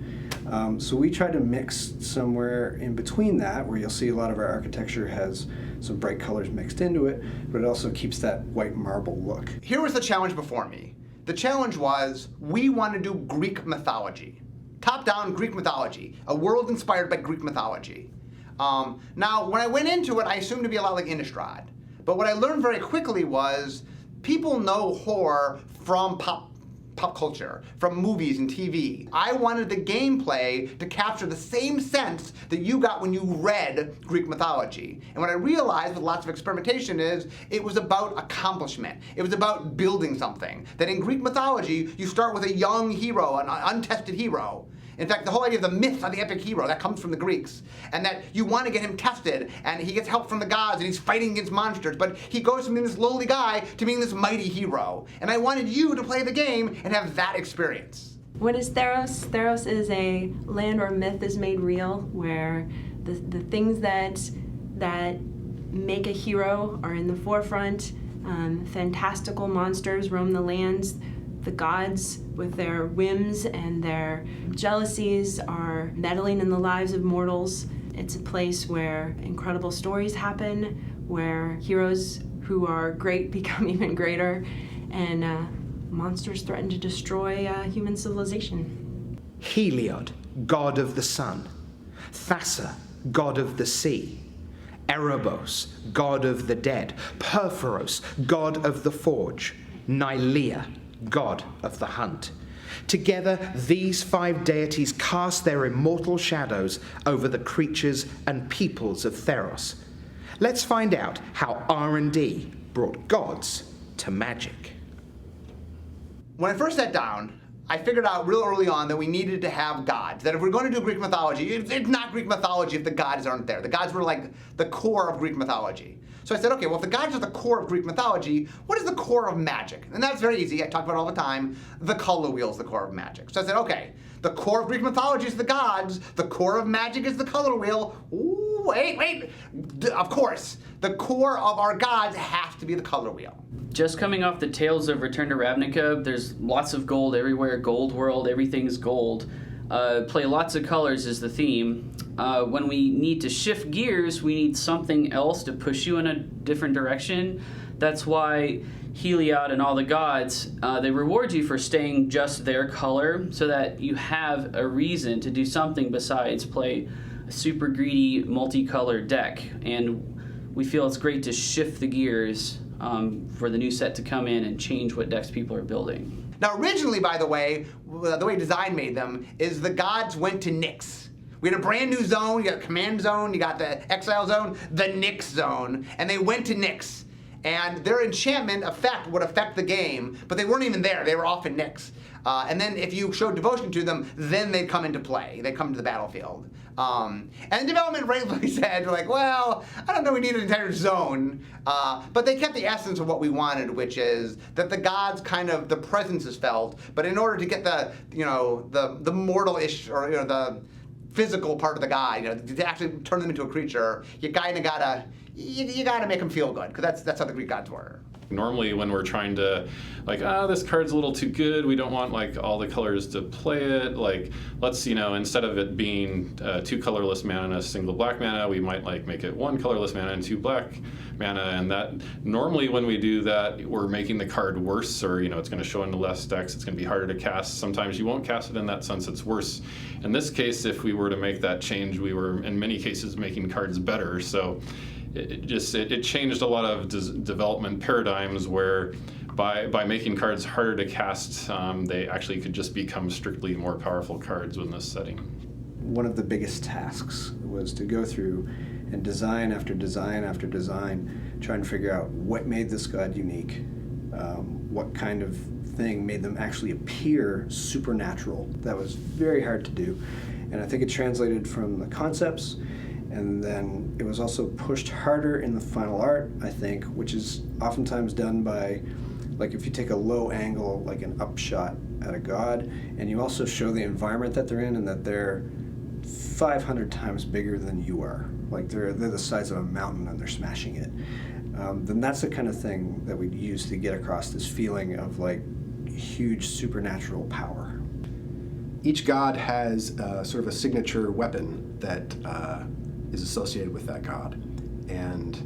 So we try to mix somewhere in between that, where you'll see a lot of our architecture has some bright colors mixed into it, but it also keeps that white marble look. Here was the challenge before me. The challenge was, we want to do Greek mythology. Top-down Greek mythology, a world inspired by Greek mythology. Now, when I went into it, I assumed to be a lot like Innistrad. But what I learned very quickly was, people know horror from pop culture, from movies and TV. I wanted the gameplay to capture the same sense that you got when you read Greek mythology. And what I realized with lots of experimentation is, it was about accomplishment. It was about building something. That in Greek mythology, you start with a young hero, an untested hero. In fact, the whole idea of the myth of the epic hero, that comes from the Greeks. And that you want to get him tested, and he gets help from the gods, and he's fighting against monsters, but he goes from being this lowly guy to being this mighty hero. And I wanted you to play the game and have that experience. What is Theros? Theros is a land where myth is made real, where the things that make a hero are in the forefront. Fantastical monsters roam the lands. The gods, with their whims and their jealousies, are meddling in the lives of mortals. It's a place where incredible stories happen, where heroes who are great become even greater, and monsters threaten to destroy human civilization. Heliod, god of the sun. Thassa, god of the sea. Erebos, god of the dead. Perforos, god of the forge. Nylea, god of the hunt. Together, these 5 deities cast their immortal shadows over the creatures and peoples of Theros. Let's find out how R&D brought gods to magic. When I first sat down, I figured out real early on that we needed to have gods. That if we're going to do Greek mythology, it's not Greek mythology if the gods aren't there. The gods were like the core of Greek mythology. So I said, okay, well, if the gods are the core of Greek mythology, what is the core of magic? And that's very easy. I talk about it all the time. The color wheel is the core of magic. So I said, okay, the core of Greek mythology is the gods. The core of magic is the color wheel. Ooh, wait. Of course, the core of our gods has to be the color wheel. Just coming off the Tales of Return to Ravnica, there's lots of gold everywhere. Gold world, everything's gold. Play lots of colors is the theme. When we need to shift gears, we need something else to push you in a different direction. That's why Heliod and all the gods, they reward you for staying just their color, so that you have a reason to do something besides play a super greedy, multicolored deck. And we feel it's great to shift the gears for the new set to come in and change what decks people are building. Now, originally, by the way design made them is the gods went to Nyx. We had a brand new zone. You got a command zone, you got the exile zone, the Nyx zone, and they went to Nyx. And their enchantment effect would affect the game, but they weren't even there. They were off in Nyx. And then if you showed devotion to them, then they'd come into play. They'd come to the battlefield. And the development rightfully said, like, well, I don't know, we need an entire zone. But they kept the essence of what we wanted, which is that the gods kind of, the presence is felt, but in order to get the, you know, the mortal-ish, or, you know, physical part of the guy. To actually turn them into a creature, you kind of gotta make them feel good, because that's how the Greek gods were. Normally when we're trying to, like, this card's a little too good, we don't want like all the colors to play it, like let's, instead of it being 2 colorless mana and a single black mana, we might like make it 1 colorless mana and 2 black mana, and that normally when we do that, we're making the card worse, or it's going to show into less decks, it's going to be harder to cast. Sometimes you won't cast it in that sense, it's worse. In this case, if we were to make that change, we were in many cases making cards better, so it changed a lot of development paradigms where by making cards harder to cast, they actually could just become strictly more powerful cards in this setting. One of the biggest tasks was to go through and design after design after design, try and figure out what made this god unique, what kind of thing made them actually appear supernatural. That was very hard to do, and I think it translated from the concepts. And then it was also pushed harder in the final art, I think, which is oftentimes done by, like, if you take a low angle, like an upshot at a god, and you also show the environment that they're in and that they're 500 times bigger than you are. Like, they're the size of a mountain and they're smashing it. Then that's the kind of thing that we use to get across this feeling of, like, huge supernatural power. Each god has sort of a signature weapon that is associated with that god, and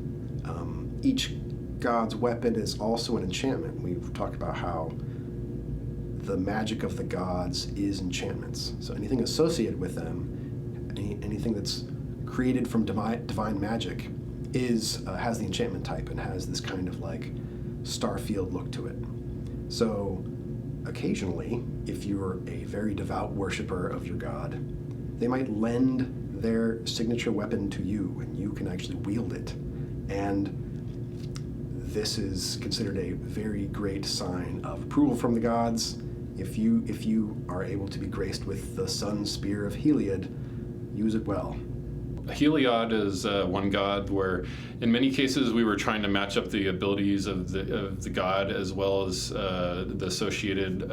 each god's weapon is also an enchantment. We've talked about how the magic of the gods is enchantments. So anything associated with them, anything that's created from divine magic, has the enchantment type and has this kind of like Starfield look to it. So occasionally, if you're a very devout worshiper of your god, they might lend their signature weapon to you, and you can actually wield it. And this is considered a very great sign of approval from the gods. If you are able to be graced with the sun spear of Heliod, use it well. Heliod is one god where, in many cases, we were trying to match up the abilities of the god as well as the associated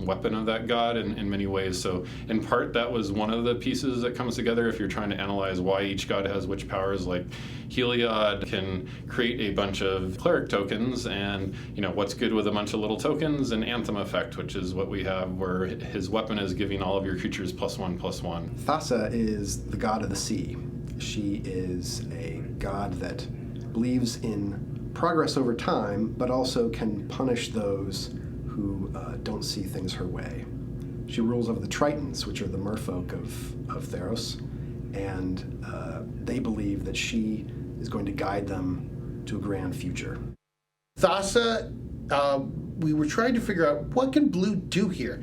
weapon of that god in many ways. So, in part, that was one of the pieces that comes together if you're trying to analyze why each god has which powers. Like, Heliod can create a bunch of cleric tokens, and what's good with a bunch of little tokens? An anthem effect, which is what we have, where his weapon is giving all of your creatures +1/+1. Thassa is the god of the sea. She is a god that believes in progress over time, but also can punish those who don't see things her way. She rules over the Tritons, which are the merfolk of Theros, and they believe that she is going to guide them to a grand future. Thassa, we were trying to figure out what can blue do here.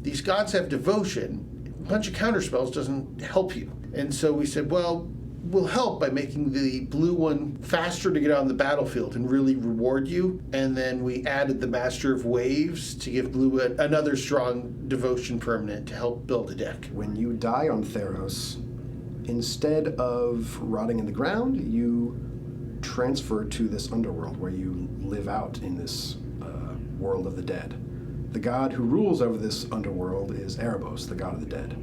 These gods have devotion. A bunch of counterspells doesn't help you. And so we said, well, we'll help by making the blue one faster to get on the battlefield and really reward you. And then we added the Master of Waves to give blue another strong devotion permanent to help build a deck. When you die on Theros, instead of rotting in the ground, you transfer to this underworld where you live out in this world of the dead. The god who rules over this underworld is Erebos, the god of the dead.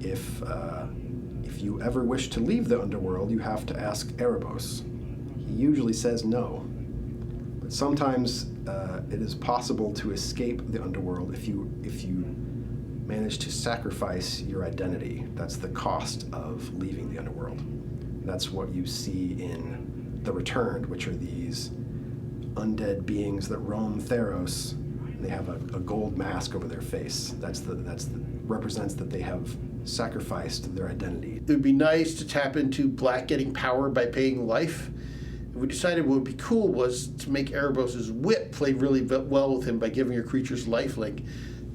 If you ever wish to leave the underworld, you have to ask Erebos. He usually says no, but sometimes it is possible to escape the underworld if you manage to sacrifice your identity. That's the cost of leaving the underworld. That's what you see in The Returned, which are these undead beings that roam Theros. And they have a gold mask over their face. That's represents that they have sacrificed their identity. It would be nice to tap into black getting power by paying life. We decided what would be cool was to make Erebos' whip play really well with him by giving your creatures lifelink,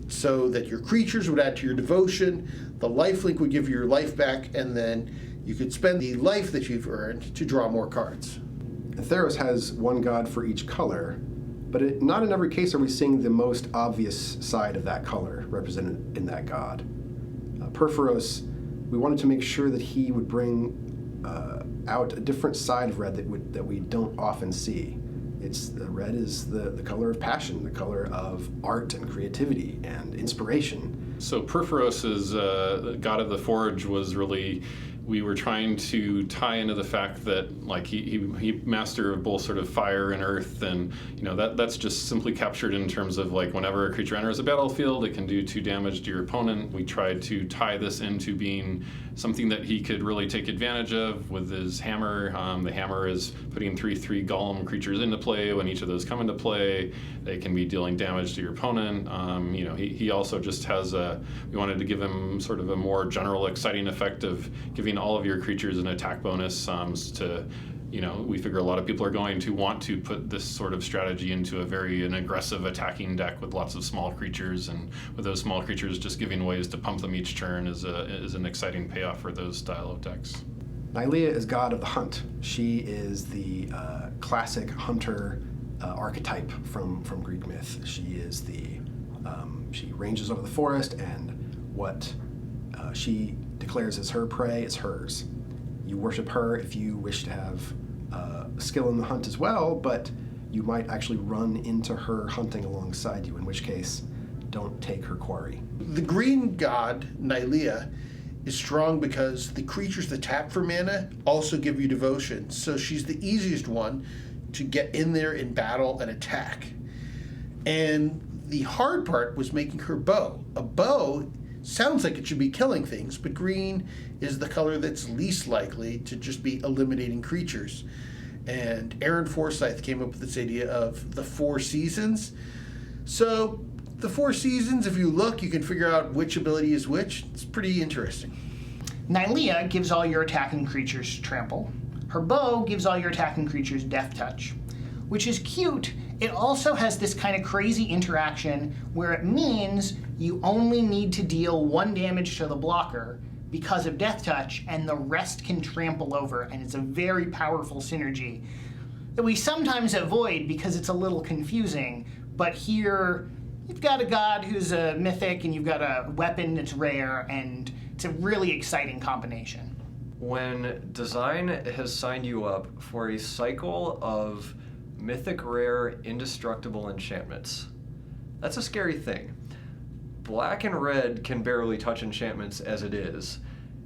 so that your creatures would add to your devotion, the lifelink would give you your life back, and then you could spend the life that you've earned to draw more cards. Theros has one god for each color, but not in every case are we seeing the most obvious side of that color represented in that god. Perforos, we wanted to make sure that he would bring out a different side of red that we don't often see. Red is the color of passion, the color of art and creativity and inspiration. So Perforos's God of the Forge was really, we were trying to tie into the fact that like he master of both sort of fire and earth, and that's just simply captured in terms of like whenever a creature enters a battlefield, it can do 2 damage to your opponent. We tried to tie this into being something that he could really take advantage of with his hammer. The hammer is putting 3/3 golem creatures into play. When each of those come into play, they can be dealing damage to your opponent. He also just has we wanted to give him sort of a more general exciting effect of giving all of your creatures an attack bonus we figure a lot of people are going to want to put this sort of strategy into an aggressive attacking deck with lots of small creatures, and with those small creatures just giving ways to pump them each turn is an exciting payoff for those style of decks. Nylea is god of the hunt. She is the classic hunter archetype from Greek myth. She is she ranges over the forest, and what she declares as her prey is hers. You worship her if you wish to have skill in the hunt as well, but you might actually run into her hunting alongside you, in which case, don't take her quarry. The green god, Nylea, is strong because the creatures that tap for mana also give you devotion, so she's the easiest one to get in there in battle and attack. And the hard part was making her bow. A bow sounds like it should be killing things, but green is the color that's least likely to just be eliminating creatures. And Aaron Forsyth came up with this idea of the 4 seasons. So the 4 seasons, if you look, you can figure out which ability is which. It's pretty interesting. Nylea gives all your attacking creatures trample. Her bow gives all your attacking creatures death touch, which is cute. It also has this kind of crazy interaction where it means you only need to deal 1 damage to the blocker because of death touch, and the rest can trample over, and it's a very powerful synergy that we sometimes avoid because it's a little confusing, but here you've got a god who's a mythic and you've got a weapon that's rare, and it's a really exciting combination. When design has signed you up for a cycle of mythic rare indestructible enchantments, that's a scary thing. Black and red can barely touch enchantments as it is.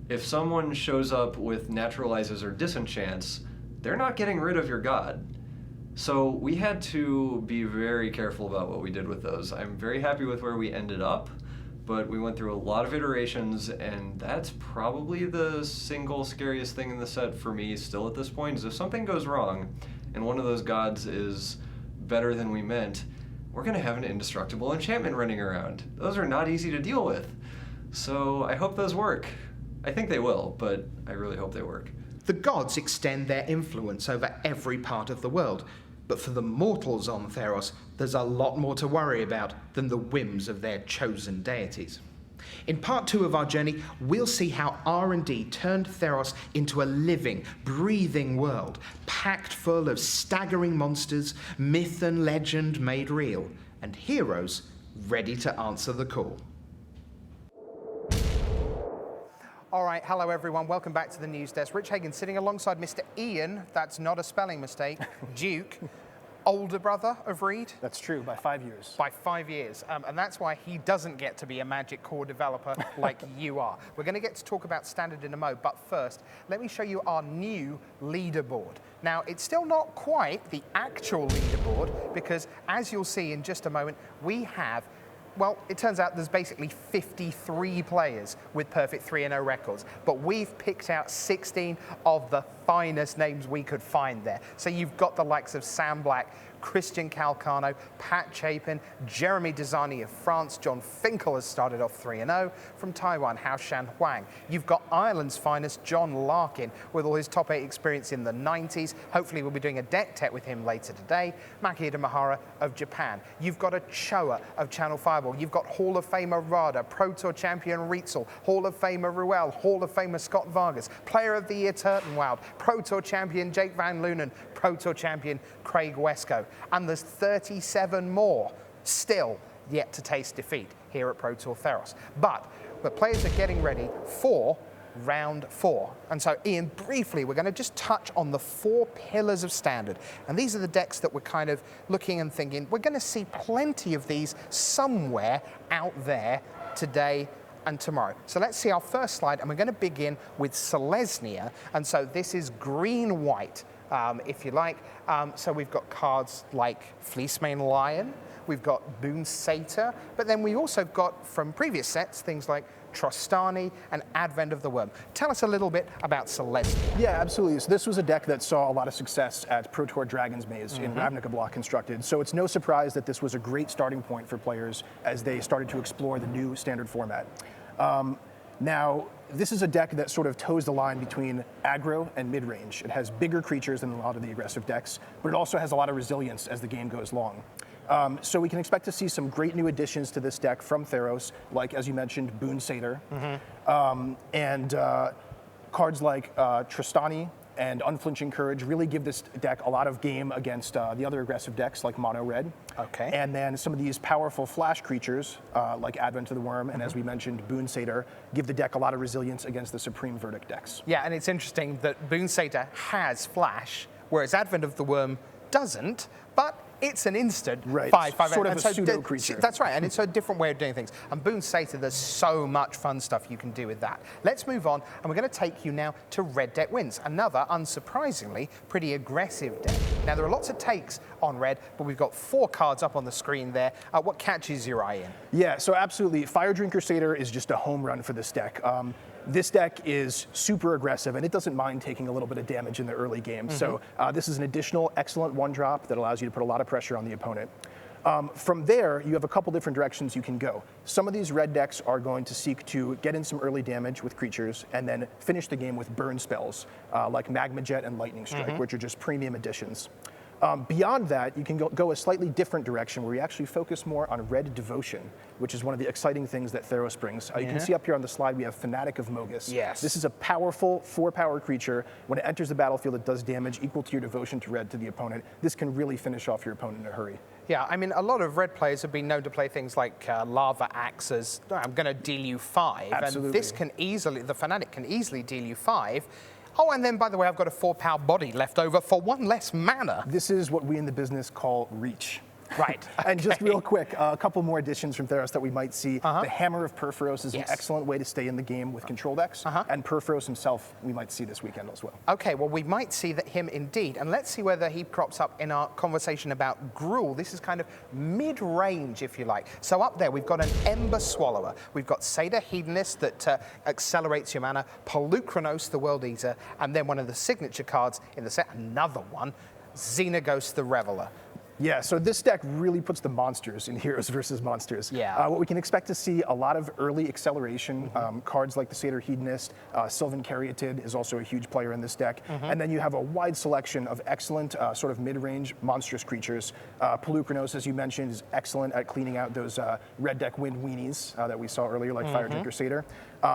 If someone shows up with naturalizes or disenchants, they're not getting rid of your god. So we had to be very careful about what we did with those. I'm very happy with where we ended up, but we went through a lot of iterations, and that's probably the single scariest thing in the set for me still at this point, is if something goes wrong and one of those gods is better than we meant, we're gonna have an indestructible enchantment running around. Those are not easy to deal with. So I hope those work. I think they will, but I really hope they work. The gods extend their influence over every part of the world, but for the mortals on Theros, there's a lot more to worry about than the whims of their chosen deities. In part 2 of our journey, we'll see how R&D turned Theros into a living, breathing world, packed full of staggering monsters, myth and legend made real, and heroes ready to answer the call. All right, hello everyone, welcome back to the news desk. Rich Hagan sitting alongside Mr. Ian, that's not a spelling mistake, Duke, older brother of Reed. That's true, by 5 years. By 5 years, and that's why he doesn't get to be a Magic core developer like you are. We're going to get to talk about Standard in a mo, but first, let me show you our new leaderboard. Now, it's still not quite the actual leaderboard, because as you'll see in just a moment, we have, well, it turns out there's basically 53 players with perfect 3-0 records, but we've picked out 16 of the finest names we could find there. So you've got the likes of Sam Black, Christian Calcano, Pat Chapin, Jeremy Desani of France, John Finkel has started off 3-0, from Taiwan, Hao Shan Huang. You've got Ireland's finest, John Larkin, with all his top 8 experience in the 90s. Hopefully we'll be doing a deck tech with him later today. Makihiro Mahara of Japan. You've got a Choa of Channel Fireball. You've got Hall of Famer Rada, Pro Tour champion Rietzel, Hall of Famer Ruel, Hall of Famer Scott-Vargas, Player of the Year Turtenwald, Pro Tour champion Jake Van Lunen, Pro Tour champion Craig Wesco. And there's 37 more still yet to taste defeat here at Pro Tour Theros. But the players are getting ready for round 4. And so, Ian, briefly, we're going to just touch on the 4 pillars of Standard. And these are the decks that we're kind of looking and thinking, we're going to see plenty of these somewhere out there today and tomorrow. So let's see our first slide, and we're going to begin with Selesnya. And so this is green-white, if you like. So we've got cards like Fleecemane Lion, we've got Boon Satyr, but then we also got, from previous sets, things like Trostani and Advent of the Worm. Tell us a little bit about Selesnya. Yeah, absolutely. So this was a deck that saw a lot of success at Pro Tour Dragon's Maze in Ravnica block constructed. So it's no surprise that this was a great starting point for players as they started to explore the new standard format. Now, this is a deck that sort of toes the line between aggro and mid-range. It has bigger creatures than a lot of the aggressive decks, but it also has a lot of resilience as the game goes long. So we can expect to see some great new additions to this deck from Theros, like, as you mentioned, Boon Satyr, and cards like Trostani and Unflinching Courage really give this deck a lot of game against the other aggressive decks like Mono Red. Okay. And then some of these powerful flash creatures like Advent of the Worm and, as we mentioned, Boon Satyr give the deck a lot of resilience against the Supreme Verdict decks. Yeah, and it's interesting that Boon Satyr has flash, whereas Advent of the Worm doesn't, but it's an instant 5/5. Sort of a pseudo creature. That's right, and it's a different way of doing things. And Boon Satyr, there's so much fun stuff you can do with that. Let's move on, and we're going to take you now to Red Deck Wins, another, unsurprisingly, pretty aggressive deck. Now, there are lots of takes on red, but we've got 4 cards up on the screen there. What catches your eye in? Yeah, so absolutely. Fire Drinker Satyr is just a home run for this deck. This deck is super aggressive, and it doesn't mind taking a little bit of damage in the early game. So this is an additional excellent 1-drop that allows you to put a lot of pressure on the opponent. From there, you have a couple different directions you can go. Some of these red decks are going to seek to get in some early damage with creatures and then finish the game with burn spells like Magma Jet and Lightning Strike, which are just premium additions. Beyond that, you can go a slightly different direction where you actually focus more on Red Devotion, which is one of the exciting things that Theros brings. You can see up here on the slide we have Fanatic of Mogus. Yes. This is a powerful 4-power creature. When it enters the battlefield, it does damage equal to your devotion to red to the opponent. This can really finish off your opponent in a hurry. Yeah, I mean, a lot of red players have been known to play things like Lava Axe as, I'm going to deal you 5. Absolutely. And this can easily, the Fanatic can easily deal you 5. Oh, and then, by the way, I've got a 4-power body left over for 1 less mana. This is what we in the business call reach. Right. And just real quick, a couple more additions from Theros that we might see. The Hammer of Perforos is an excellent way to stay in the game with control decks. And Perforos himself we might see this weekend as well. Okay, well, we might see him indeed. And let's see whether he crops up in our conversation about Gruul. This is kind of mid-range, if you like. So up there, we've got an Ember Swallower. We've got Satyr Hedonist that accelerates your mana, Polukranos, the World Eater, and then one of the signature cards in the set, another one, Xenaghost the Reveler. Yeah, so this deck really puts the monsters in Heroes versus Monsters. Yeah. What we can expect to see a lot of early acceleration. Cards like the Satyr Hedonist, Sylvan Caryatid is also a huge player in this deck. And then you have a wide selection of excellent sort of mid-range monstrous creatures. Polukranos, as you mentioned, is excellent at cleaning out those red deck wind weenies that we saw earlier, like Fire Drinker Satyr.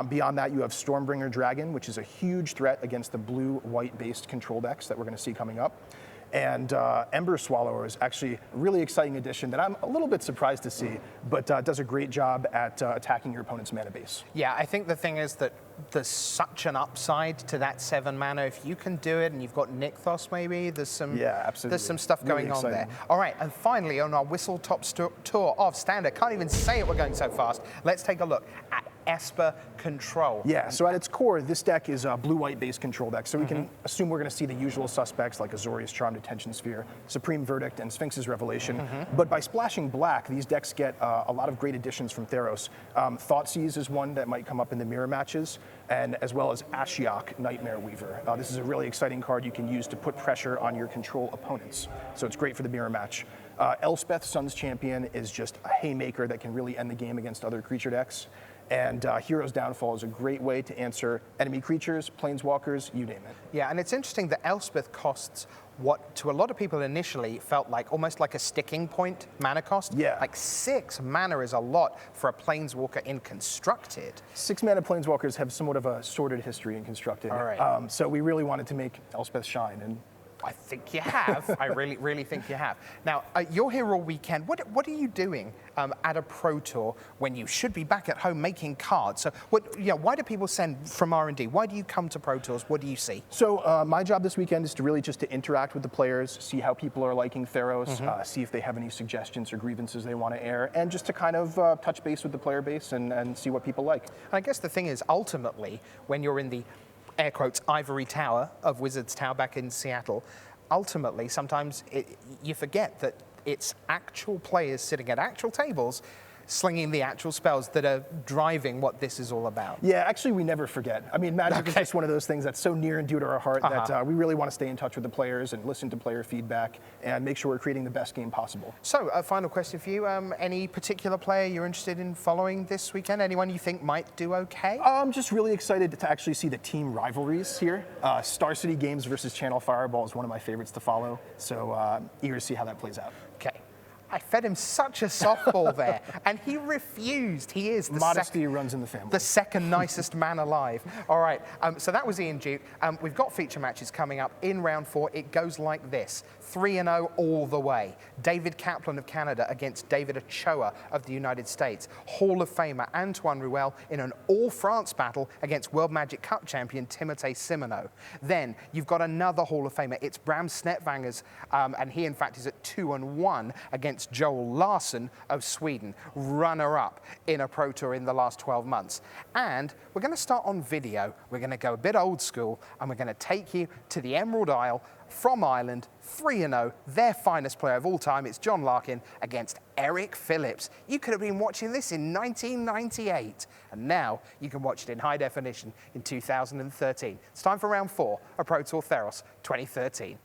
Beyond that, you have Stormbringer Dragon, which is a huge threat against the blue-white based control decks that we're going to see coming up. And Ember Swallower is actually a really exciting addition that I'm a little bit surprised to see, but does a great job at attacking your opponent's mana base. Yeah, I think the thing is that there's such an upside to that 7 mana. If you can do it, and you've got Nykthos maybe, there's some there's some stuff going on there. All right, and finally on our Whistle Top tour of Standard, can't even say it, we're going so fast. Let's take a look at Esper Control. Yeah, so at its core, this deck is a blue-white based control deck, so we can assume we're going to see the usual suspects like Azorius Charm, Detention Sphere, Supreme Verdict, and Sphinx's Revelation. But by splashing black, these decks get a lot of great additions from Theros. Thoughtseize is one that might come up in the mirror matches, and as well as Ashiok, Nightmare Weaver. This is a really exciting card you can use to put pressure on your control opponents, so it's great for the mirror match. Elspeth, Sun's Champion, is just a haymaker that can really end the game against other creature decks. And Hero's Downfall is a great way to answer enemy creatures, planeswalkers, you name it. Yeah, and it's interesting that Elspeth costs what to a lot of people initially felt like almost like a sticking point mana cost. Yeah. Like 6 mana is a lot for a planeswalker in Constructed. 6 mana planeswalkers have somewhat of a sordid history in Constructed. All right. So we really wanted to make Elspeth shine, and I think you have. I really, really think you have. Now, you're here all weekend. What are you doing at a Pro Tour when you should be back at home making cards? So, why do people send from R&D? Why do you come to Pro Tours? What do you see? So my job this weekend is to really just to interact with the players, see how people are liking Theros, see if they have any suggestions or grievances they want to air, and just to kind of touch base with the player base and see what people like. And I guess the thing is, ultimately, when you're in the air quotes, ivory tower of Wizards Tower back in Seattle, ultimately, sometimes you forget that it's actual players sitting at actual tables slinging the actual spells that are driving what this is all about. Yeah, actually, we never forget. I mean, Magic is just one of those things that's so near and dear to our heart that we really want to stay in touch with the players and listen to player feedback and make sure we're creating the best game possible. So, a final question for you. Any particular player you're interested in following this weekend? Anyone you think might do okay? I'm just really excited to actually see the team rivalries here. Star City Games versus Channel Fireball is one of my favorites to follow, so eager to see how that plays out. Okay. I fed him such a softball there, and he refused. He is the modesty runs in the family. The second nicest man alive. All right, so that was Ian Duke. We've got feature matches coming up in round 4. It goes like this: 3-0 all the way. David Kaplan of Canada against David Ochoa of the United States. Hall of Famer Antoine Rouel in an all-France battle against World Magic Cup champion Timothée Simoneau. Then you've got another Hall of Famer. It's Bram Snetvangers, and he in fact is at 2-1 against Joel Larsson of Sweden, runner-up in a Pro Tour in the last 12 months. And we're going to start on video. We're going to go a bit old school, and we're going to take you to the Emerald Isle from Ireland, 3-0, their finest player of all time. It's John Larkin against Eric Phillips. You could have been watching this in 1998, and now you can watch it in high definition in 2013. It's time for round 4 of Pro Tour Theros 2013.